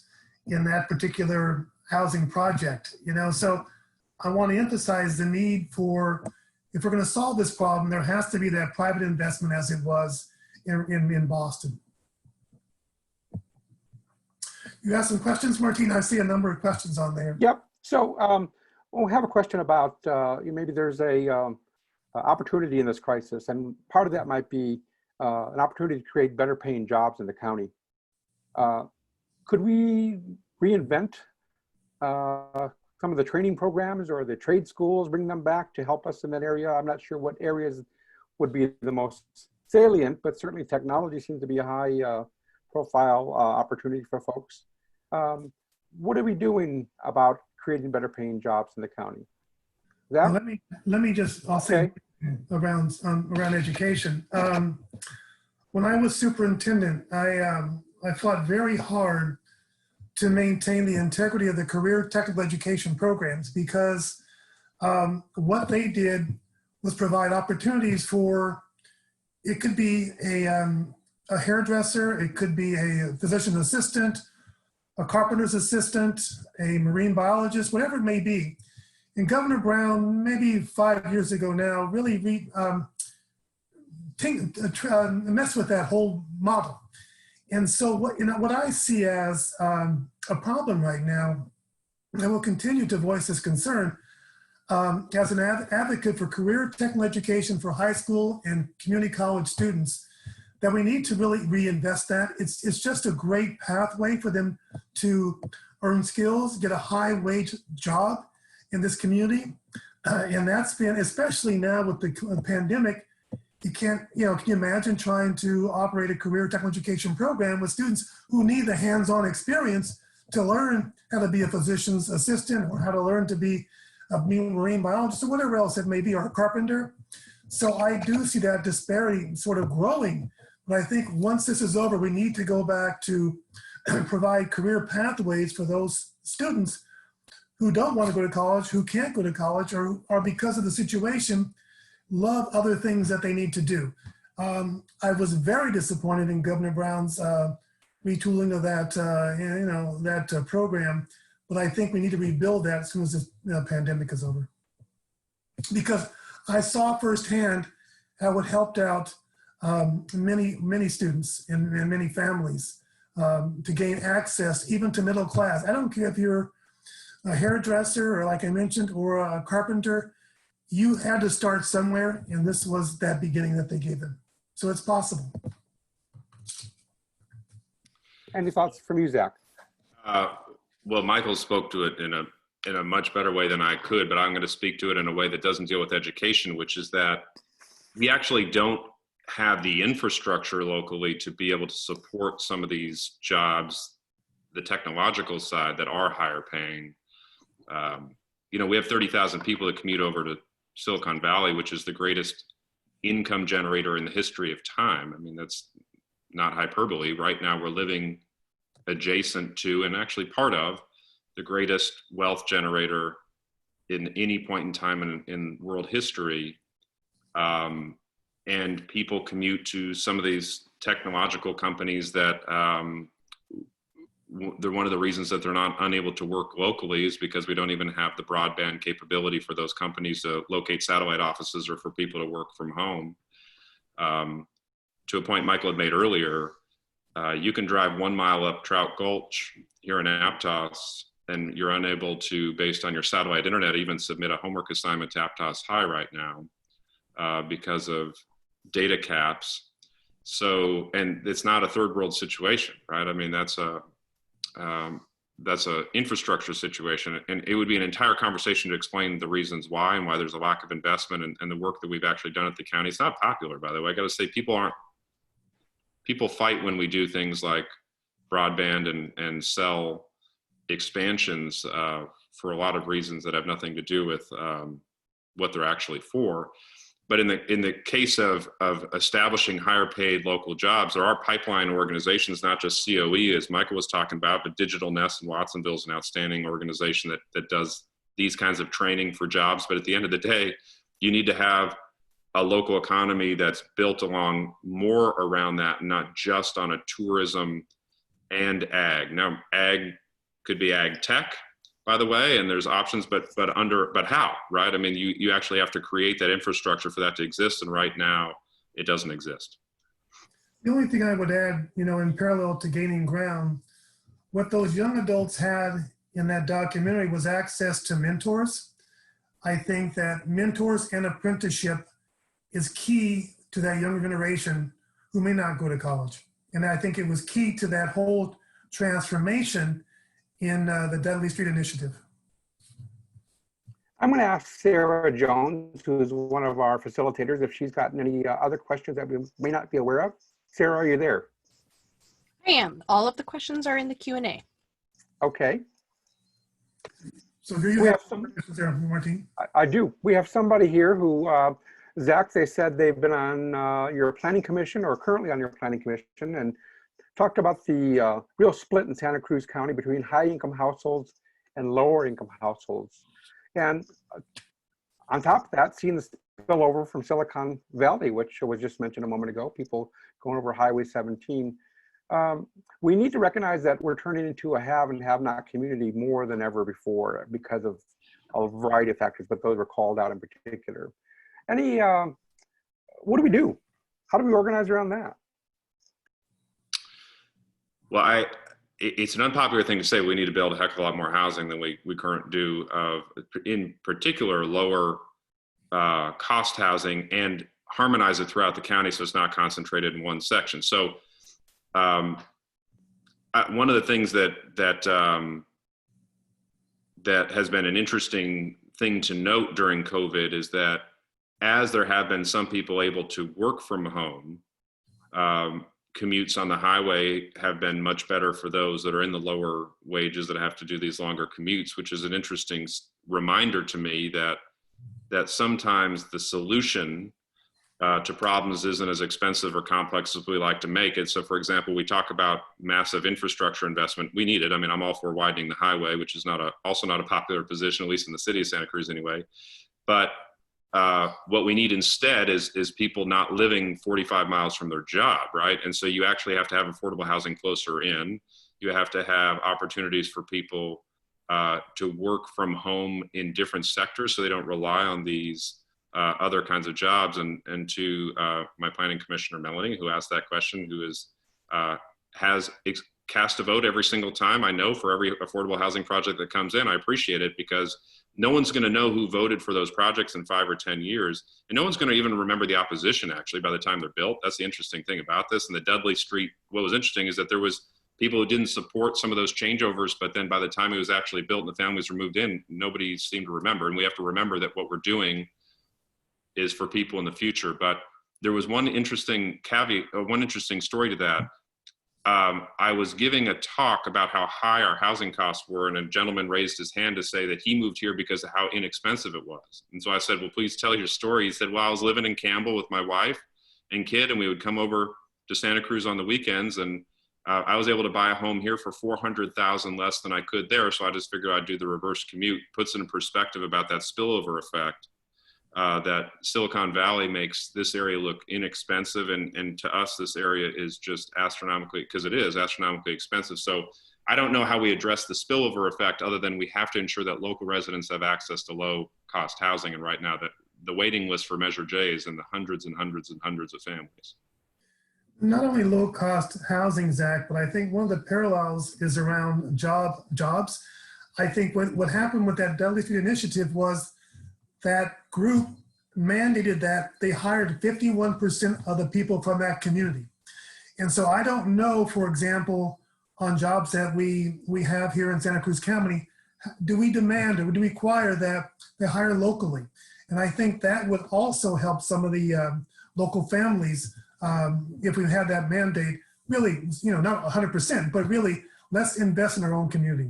in that particular housing project, you know. So I want to emphasize the need for, if we're going to solve this problem, there has to be that private investment as it was in Boston. You have some questions, Martín? I see a number of questions on there. Yep. So we have a question about maybe there's a opportunity in this crisis, and part of that might be an opportunity to create better paying jobs in the county. Could we reinvent some of the training programs or the trade schools, bring them back to help us in that area? I'm not sure what areas would be the most salient, but certainly technology seems to be a high profile opportunity for folks. What are we doing about creating better paying jobs in the county? Well, Zach? let me just, I'll say around education. When I was superintendent, I fought very hard to maintain the integrity of the career technical education programs, because what they did was provide opportunities for, it could be a hairdresser, it could be a physician assistant, a carpenter's assistant, a marine biologist, whatever it may be. And Governor Brown, maybe 5 years ago now, really messed with that whole model. And so what I see as a problem right now, and I will continue to voice this concern, as an advocate for career technical education for high school and community college students, that we need to really reinvest that. It's just a great pathway for them to earn skills, get a high wage job in this community. And that's been, especially now with the pandemic, you can't, can you imagine trying to operate a career technical education program with students who need the hands-on experience to learn how to be a physician's assistant, or how to learn to be a marine biologist, or whatever else it may be, or a carpenter. So I do see that disparity sort of growing. But I think once this is over, we need to go back to provide career pathways for those students who don't want to go to college, who can't go to college, or because of the situation, love other things that they need to do. I was very disappointed in Governor Brown's retooling of that program, but I think we need to rebuild that as soon as this pandemic is over. Because I saw firsthand how it helped out many students and many families to gain access even to middle class. I don't care if you're a hairdresser, or like I mentioned, or a carpenter, you had to start somewhere, and this was that beginning that they gave them. So it's possible. Any thoughts from you, Zach? Well, Michael spoke to it in a much better way than I could, but I'm going to speak to it in a way that doesn't deal with education, which is that we actually don't have the infrastructure locally to be able to support some of these jobs, the technological side, that are higher paying. We have 30,000 people that commute over to Silicon Valley, which is the greatest income generator in the history of time. I mean, that's not hyperbole. Right now, we're living adjacent to, and actually part of, the greatest wealth generator in any point in time in world history. And people commute to some of these technological companies that they're one of the reasons that they're not unable to work locally is because we don't even have the broadband capability for those companies to locate satellite offices, or for people to work from home. To a point Michael had made earlier, you can drive 1 mile up Trout Gulch here in Aptos, and you're unable to, based on your satellite internet, even submit a homework assignment to Aptos High right now because of data caps. So, and it's not a third world situation, right? I mean, that's a infrastructure situation, and it would be an entire conversation to explain the reasons why, and why there's a lack of investment, and the work that we've actually done at the county. It's not popular, by the way. I got to say, people fight when we do things like broadband and cell expansions for a lot of reasons that have nothing to do with what they're actually for. But in the case of establishing higher paid local jobs, there are pipeline organizations, not just COE, as Michael was talking about, but Digital Nest in Watsonville is an outstanding organization that does these kinds of training for jobs. But at the end of the day, you need to have a local economy that's built along more around that, not just on a tourism and ag. Now, ag could be ag tech, by the way, and there's options, but how, right? I mean, you actually have to create that infrastructure for that to exist, and right now it doesn't exist. The only thing I would add, in parallel to gaining ground, what those young adults had in that documentary was access to mentors. I think that mentors and apprenticeship is key to that younger generation who may not go to college. And I think it was key to that whole transformation in the Dudley Street initiative. I'm going to ask Sarah Jones, who is one of our facilitators, if she's gotten any other questions that we may not be aware of. Sarah, are you there? I am. All of the questions are in the Q&A. Okay, So do you we have have some, questions there, Martin? I do. We have somebody here who, Zach, they said they've been on your planning commission or currently on your planning commission and talked about the real split in Santa Cruz County between high income households and lower income households. And on top of that, seeing the spillover from Silicon Valley, which was just mentioned a moment ago, people going over Highway 17. We need to recognize that we're turning into a have and have not community more than ever before because of a variety of factors, but those were called out in particular. What do we do? How do we organize around that? Well, it's an unpopular thing to say. We need to build a heck of a lot more housing than we currently do, in particular, lower cost housing, and harmonize it throughout the county so it's not concentrated in one section. So one of the things that has been an interesting thing to note during COVID is that as there have been some people able to work from home, commutes on the highway have been much better for those that are in the lower wages that have to do these longer commutes, which is an interesting reminder to me that sometimes the solution to problems isn't as expensive or complex as we like to make it. So for example, we talk about massive infrastructure investment. We need it. I mean, I'm all for widening the highway, which is also not a popular position, at least in the city of Santa Cruz anyway. But what we need instead is people not living 45 miles from their job, right? And so you actually have to have affordable housing closer in. You have to have opportunities for people to work from home in different sectors so they don't rely on these other kinds of jobs. And to my planning commissioner, Melanie, who asked that question, who has cast a vote every single time, I know, for every affordable housing project that comes in. I appreciate it, because no one's going to know who voted for those projects in 5 or 10 years. And no one's going to even remember the opposition, actually, by the time they're built. That's the interesting thing about this. And the Dudley Street, what was interesting is that there was people who didn't support some of those changeovers, but then by the time it was actually built and the families were moved in, nobody seemed to remember. And we have to remember that what we're doing is for people in the future. But there was one interesting caveat, one interesting story to that. I was giving a talk about how high our housing costs were, and a gentleman raised his hand to say that he moved here because of how inexpensive it was. And so I said, well, please tell your story. He said, well, I was living in Campbell with my wife and kid, and we would come over to Santa Cruz on the weekends, and I was able to buy a home here for $400,000 less than I could there. So I just figured I'd do the reverse commute. Puts it in perspective about that spillover effect. That Silicon Valley makes this area look inexpensive, and to us, this area is just astronomically, because it is astronomically expensive. So I don't know how we address the spillover effect other than we have to ensure that local residents have access to low cost housing. And right now, that the waiting list for Measure J is in the hundreds and hundreds and hundreds of families. Not only low cost housing, Zach, but I think one of the parallels is around jobs. I think what happened with that Dudley Street initiative was that group mandated that they hired 51% of the people from that community. And so I don't know, for example, on jobs that we have here in Santa Cruz County, do we demand or do we require that they hire locally? And I think that would also help some of the local families if we had that mandate, really, not 100%, but really let's invest in our own community.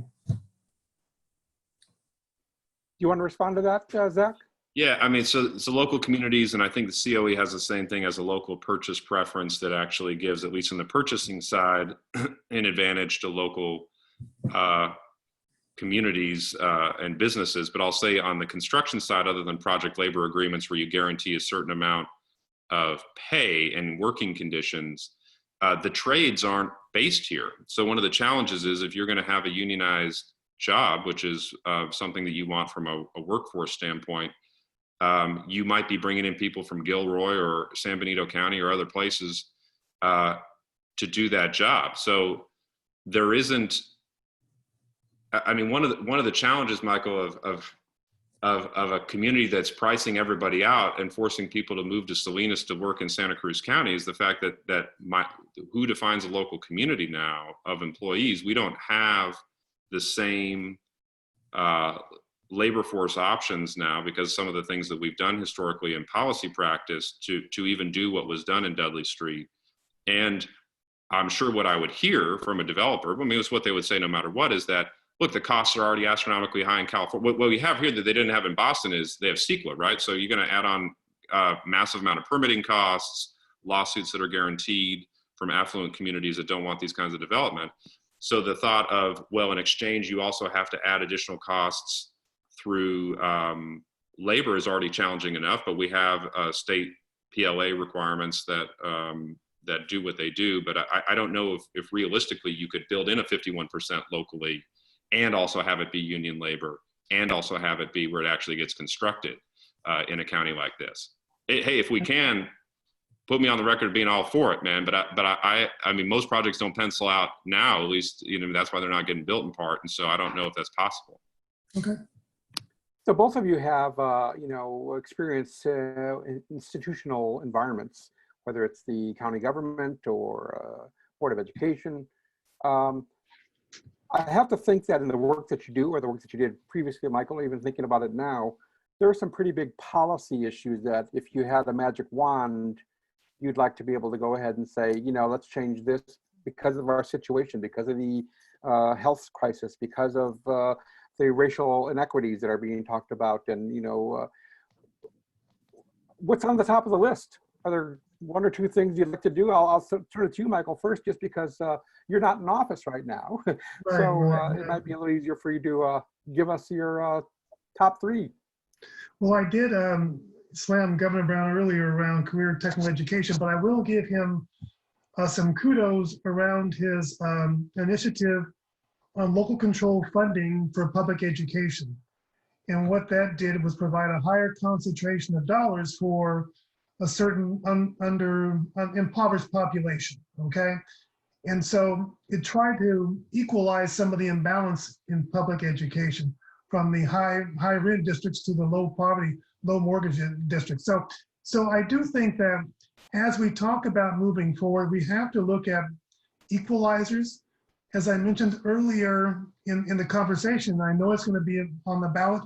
You want to respond to that, Zach? Yeah, I mean, so local communities, and I think the COE has the same thing as a local purchase preference that actually gives, at least on the purchasing side, an advantage to local communities and businesses. But I'll say on the construction side, other than project labor agreements where you guarantee a certain amount of pay and working conditions, the trades aren't based here. So one of the challenges is if you're going to have a unionized job, which is something that you want from a workforce standpoint, you might be bringing in people from Gilroy or San Benito County or other places to do that job. So there isn't. I mean, one of the challenges, Michael, of a community that's pricing everybody out and forcing people to move to Salinas to work in Santa Cruz County is the fact that who defines a local community now of employees? We don't have the same labor force options now because some of the things that we've done historically in policy practice to even do what was done in Dudley Street. And I'm sure what I would hear from a developer, I mean, it's what they would say no matter what, is that, look, the costs are already astronomically high in California. What we have here that they didn't have in Boston is they have CEQA, right? So you're going to add on a massive amount of permitting costs, lawsuits that are guaranteed from affluent communities that don't want these kinds of development. So the thought of, well, in exchange, you also have to add additional costs through labor is already challenging enough, but we have state PLA requirements that that do what they do. But I don't know if realistically you could build in a 51% locally and also have it be union labor and also have it be where it actually gets constructed in a county like this. Hey, if we can, put me on the record of being all for it, man. But I mean, most projects don't pencil out now. At least, you know, that's why they're not getting built in part. And so I don't know if that's possible. Okay. So both of you have, you know, experience in institutional environments, whether it's the county government or Board of Education. I have to think that in the work that you do, or the work that you did previously, Michael, even thinking about it now, there are some pretty big policy issues that if you had a magic wand, you'd like to be able to go ahead and say, you know, let's change this because of our situation, because of the health crisis, because of the racial inequities that are being talked about. And, you know, what's on the top of the list? Are there one or two things you'd like to do? I'll turn it to you, Michael, first, just because you're not in office right now. Right. It might be a little easier for you to give us your top three. Well, I did slam Governor Brown earlier around career technical education, but I will give him some kudos around his initiative on local control funding for public education. And what that did was provide a higher concentration of dollars for a certain impoverished population, okay? And so it tried to equalize some of the imbalance in public education from the high rent districts to the low poverty, low mortgage districts. So I do think that as we talk about moving forward, we have to look at equalizers. As I mentioned earlier in the conversation, I know it's going to be on the ballot.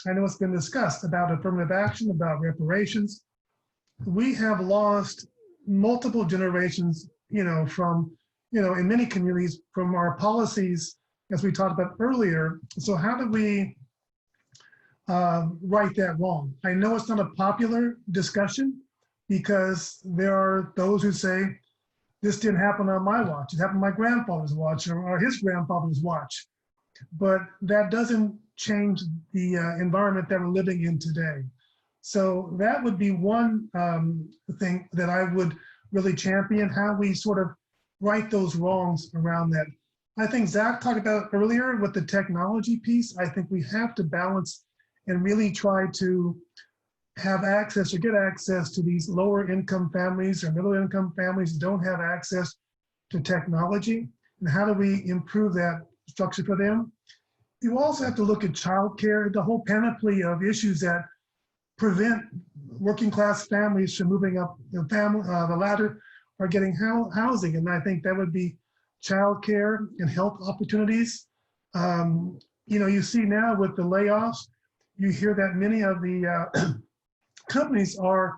I know it's been discussed about affirmative action, about reparations. We have lost multiple generations, you know, from, you know, in many communities from our policies, as we talked about earlier. So how do we right that wrong? I know it's not a popular discussion because there are those who say, this didn't happen on my watch. It happened on my grandfather's watch or his grandfather's watch. But that doesn't change the environment that we're living in today. So that would be one thing that I would really champion, how we sort of right those wrongs around that. I think Zach talked about earlier with the technology piece. I think we have to balance and really try to have access or get access to these lower income families or middle income families who don't have access to technology. And how do we improve that structure for them? You also have to look at childcare, the whole panoply of issues that prevent working class families from moving up the ladder or getting housing. And I think that would be childcare and health opportunities. You know, you see now with the layoffs, you hear that many of the companies are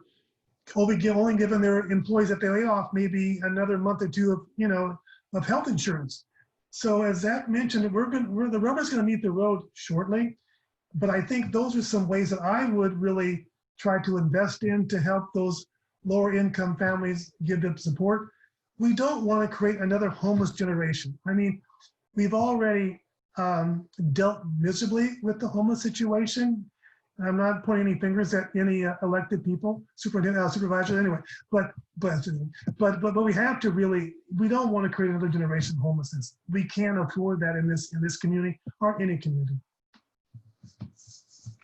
only giving their employees that they lay off maybe another month or two of, you know, of health insurance. So as Zach mentioned, the rubber's going to meet the road shortly. But I think those are some ways that I would really try to invest in to help those lower income families, give them support. We don't want to create another homeless generation. I mean, we've already dealt miserably with the homeless situation. I'm not pointing any fingers at any elected people, superintendent, supervisor, anyway. But we have to really, we don't want to create another generation of homelessness. We can't afford that in this community or any community.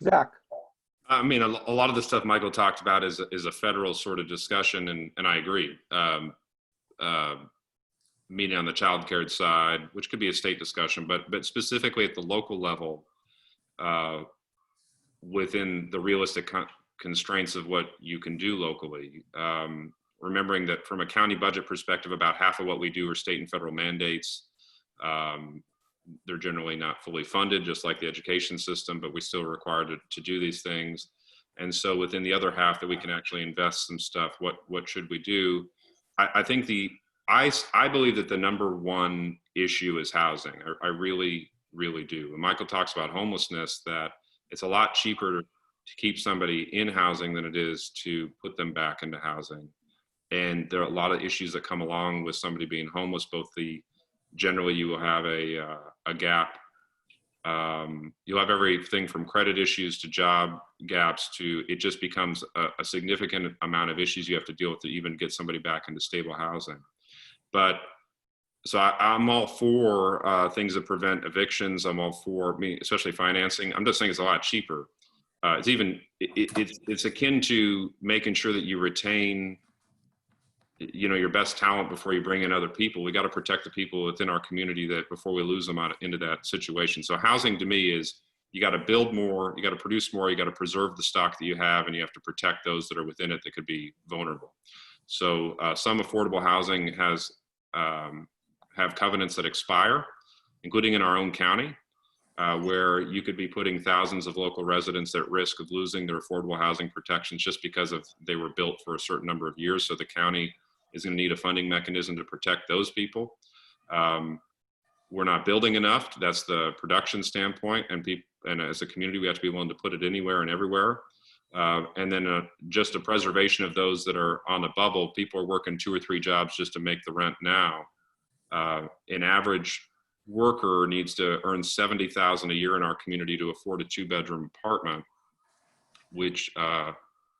Zach. I mean, a lot of the stuff Michael talked about is a federal sort of discussion, and I agree. Meeting on the child care side, which could be a state discussion, but specifically at the local level, within the realistic constraints of what you can do locally. Remembering that from a county budget perspective, about half of what we do are state and federal mandates. They're generally not fully funded, just like the education system, but we still are required to do these things. And so within the other half that we can actually invest some stuff, what should we do? I think the I believe that the number one issue is housing. I really, really do. When Michael talks about homelessness, that it's a lot cheaper to keep somebody in housing than it is to put them back into housing. And there are a lot of issues that come along with somebody being homeless. Generally you will have a gap. You'll have everything from credit issues to job gaps to, it just becomes a significant amount of issues you have to deal with to even get somebody back into stable housing. But so I'm all for things that prevent evictions. I'm all for, especially financing. I'm just saying it's a lot cheaper. It's akin to making sure that you retain, your best talent before you bring in other people. We got to protect the people within our community that before we lose them into that situation. So housing to me is, you got to build more, you got to produce more, you got to preserve the stock that you have, and you have to protect those that are within it that could be vulnerable. So some affordable housing have covenants that expire, including in our own county, where you could be putting thousands of local residents at risk of losing their affordable housing protections just because they were built for a certain number of years. So the county is going to need a funding mechanism to protect those people. We're not building enough. That's the production standpoint. And as a community, we have to be willing to put it anywhere and everywhere. And then just a preservation of those that are on the bubble. People are working 2 or 3 jobs just to make the rent now. An average worker needs to earn $70,000 a year in our community to afford a 2-bedroom apartment, which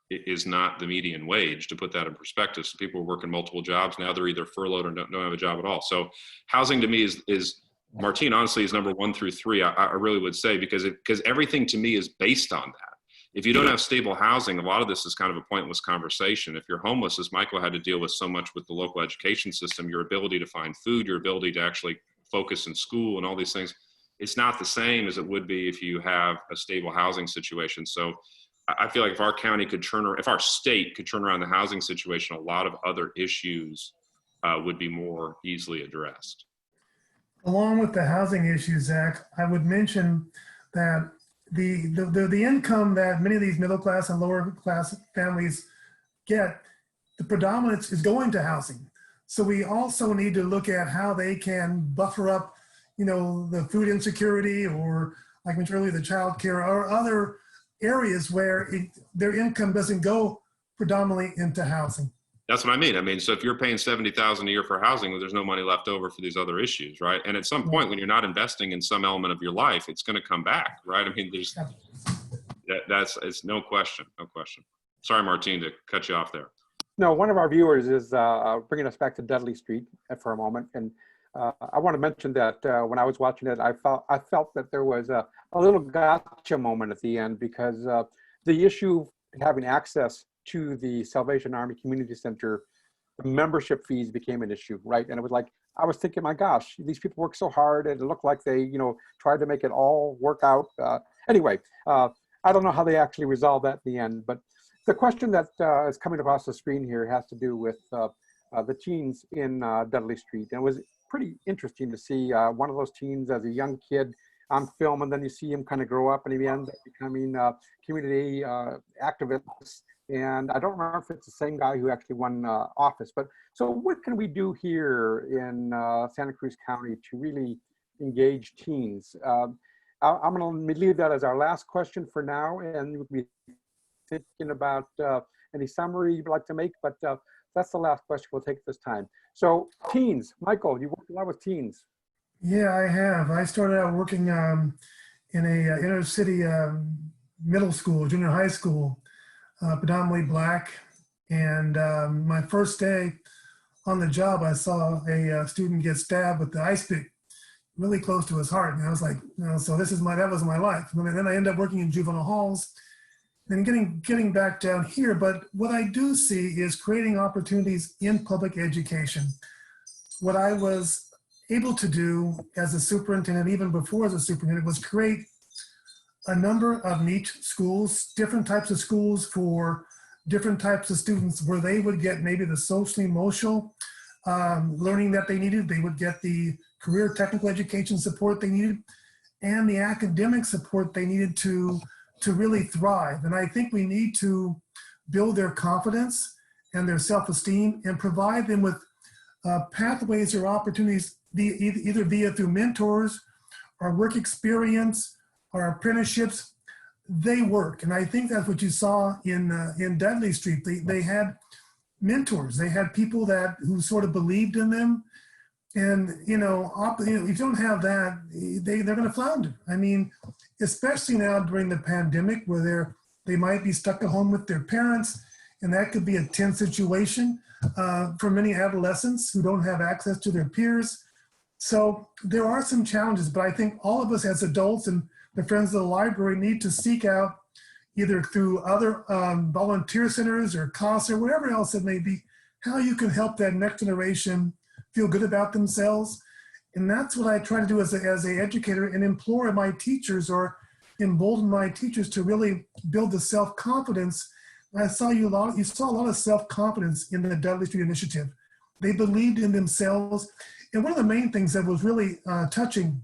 is not the median wage, to put that in perspective. So people are working multiple jobs. Now they're either furloughed or don't have a job at all. So housing to me is Martín, honestly, is number 1 through 3. I really would say, because everything to me is based on that. If you don't have stable housing, a lot of this is kind of a pointless conversation. If you're homeless, as Michael had to deal with so much with the local education system, your ability to find food, your ability to actually focus in school and all these things, it's not the same as it would be if you have a stable housing situation. So I feel like if our county could if our state could turn around the housing situation, a lot of other issues would be more easily addressed. Along with the housing issue, Zach, I would mention that the income that many of these middle class and lower class families get, the predominance is going to housing. So we also need to look at how they can buffer up, the food insecurity, or like I mentioned earlier, the child care, or other areas where their income doesn't go predominantly into housing. That's what I mean. So if you're paying $70,000 a year for housing, there's no money left over for these other issues, right? And at some point, when you're not investing in some element of your life, it's going to come back, right? It's no question. Sorry, Martín, to cut you off there. No, one of our viewers is bringing us back to Dudley Street for a moment. And I want to mention that when I was watching it, I felt that there was a little gotcha moment at the end, because the issue of having access to the Salvation Army Community Center, the membership fees became an issue, right? And it was like, I was thinking, my gosh, these people work so hard, and it looked like they, tried to make it all work out. Anyway, I don't know how they actually resolved that in the end, but the question that is coming across the screen here has to do with the teens in Dudley Street. And it was pretty interesting to see one of those teens as a young kid on film, and then you see him kind of grow up, and he ends up becoming community activists. And I don't remember if it's the same guy who actually won office. But so what can we do here in Santa Cruz County to really engage teens? I'm going to leave that as our last question for now, and we'll be thinking about any summary you'd like to make, but that's the last question we'll take this time. So teens, Michael, you work a lot with teens. Yeah, I have. I started out working in a inner city middle school, junior high school, predominantly Black. And my first day on the job, I saw a student get stabbed with the ice pick really close to his heart. And I was like, so that was my life. And then I ended up working in juvenile halls and getting back down here. But what I do see is creating opportunities in public education. What I was able to do as a superintendent, even before as a superintendent, was create a number of niche schools, different types of schools for different types of students, where they would get maybe the social emotional learning that they needed. They would get the career technical education support they needed, and the academic support they needed to really thrive. And I think we need to build their confidence and their self-esteem and provide them with pathways or opportunities, either via through mentors or work experience or apprenticeships, they work. And I think that's what you saw in Dudley Street. They had mentors. They had people who sort of believed in them. And, if you don't have that, they're going to flounder. I mean, especially now during the pandemic where they might be stuck at home with their parents, and that could be a tense situation for many adolescents who don't have access to their peers. So there are some challenges, but I think all of us as adults and the Friends of the Library need to seek out, either through other volunteer centers or CASA or whatever else it may be, how you can help that next generation feel good about themselves. And that's what I try to do as an educator, and implore my teachers or embolden my teachers to really build the self-confidence. I saw you saw a lot of self-confidence in the Dudley Street initiative. They believed in themselves. And one of the main things that was really touching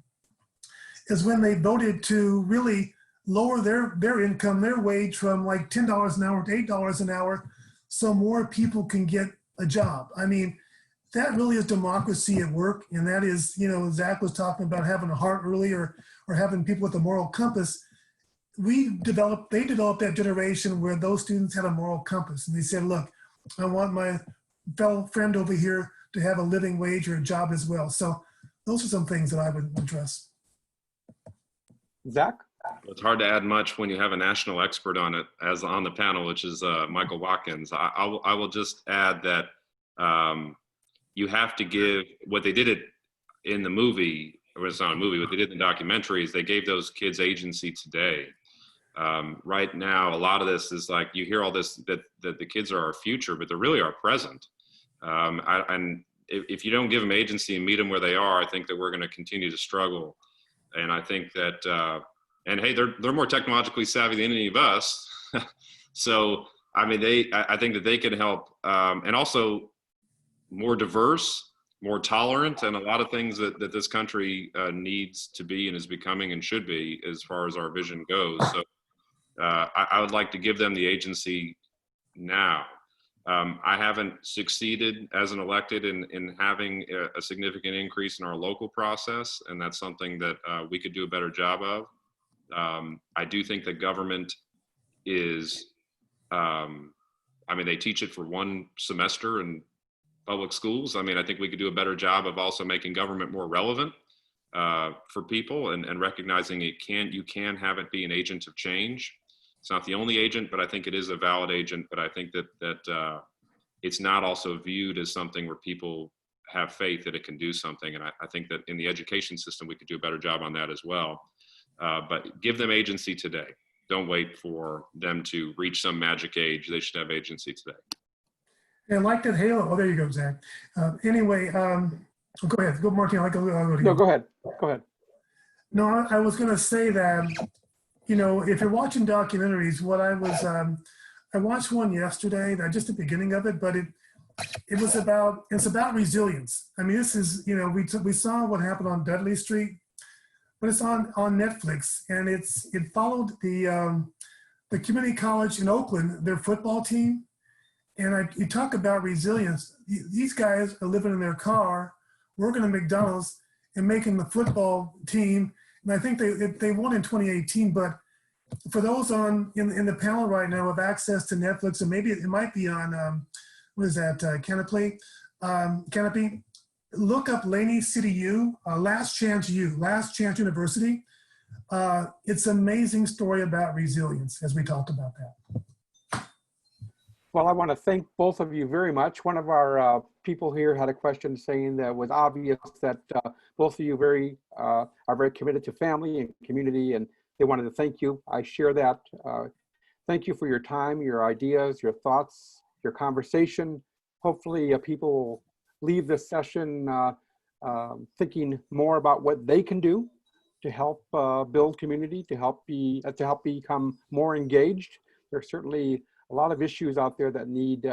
is when they voted to really lower their income, their wage from like $10 an hour to $8 an hour, so more people can get a job. I mean, that really is democracy at work. And that is, Zach was talking about having a heart earlier, or having people with a moral compass. They developed that generation where those students had a moral compass. And they said, look, I want my fellow friend over here to have a living wage or a job as well. So those are some things that I would address. Zach? It's hard to add much when you have a national expert on it as on the panel, which is Michael Watkins. I will just add that you have to give what they did in the movie, or it's not a movie, what they did in the documentary is they gave those kids agency today. Right now, a lot of this is like, you hear all this, that the kids are our future, but they're really our present. And if you don't give them agency and meet them where they are, I think that we're going to continue to struggle. And I think that, and hey, they're more technologically savvy than any of us. So, I mean, I think that they can help, and also more diverse, more tolerant, and a lot of things that this country needs to be and is becoming and should be as far as our vision goes. So I would like to give them the agency now. I haven't succeeded as an elected in having a significant increase in our local process, and that's something that we could do a better job of. I do think that government is, I mean, they teach it for one semester in public schools. I mean, I think we could do a better job of also making government more relevant for people, and recognizing you can have it be an agent of change. It's not the only agent, but I think it is a valid agent. But I think that it's not also viewed as something where people have faith that it can do something. And I think that in the education system, we could do a better job on that as well. But give them agency today. Don't wait for them to reach some magic age. They should have agency today. And like that halo, oh, there you go, Zach. Anyway, go ahead. Go, Martin. I'll go to you. No, go ahead. Go ahead. No, I was going to say that, if you're watching documentaries, I watched one yesterday, just the beginning of it, but it's about resilience. I mean, this is, we saw what happened on Dudley Street, but it's on Netflix, and it followed the community college in Oakland, their football team. And you talk about resilience. These guys are living in their car, working at McDonald's, and making the football team. And I think they won in 2018. But for those in the panel right now with access to Netflix, and maybe it might be on Kanopy. Look up Laney City U, Last Chance University. It's an amazing story about resilience, as we talked about that. Well, I want to thank both of you very much. One of our people here had a question saying that it was obvious that both of you are very committed to family and community, and they wanted to thank you. I share that. Thank you for your time, your ideas, your thoughts, your conversation. Hopefully people will leave this session thinking more about what they can do to help build community, to help become more engaged. There's certainly a lot of issues out there that need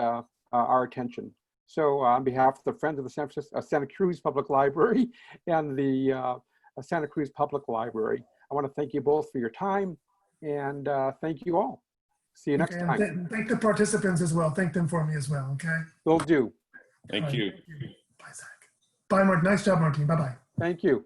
our attention. So on behalf of the Friends of the Santa Cruz Public Library and the Santa Cruz Public Library, I want to thank you both for your time, and thank you all. See you next time. Thank the participants as well. Thank them for me as well, okay? Will do. Thank you. Bye, Zach. Bye, Mark. Nice job, Martin. Bye-bye. Thank you.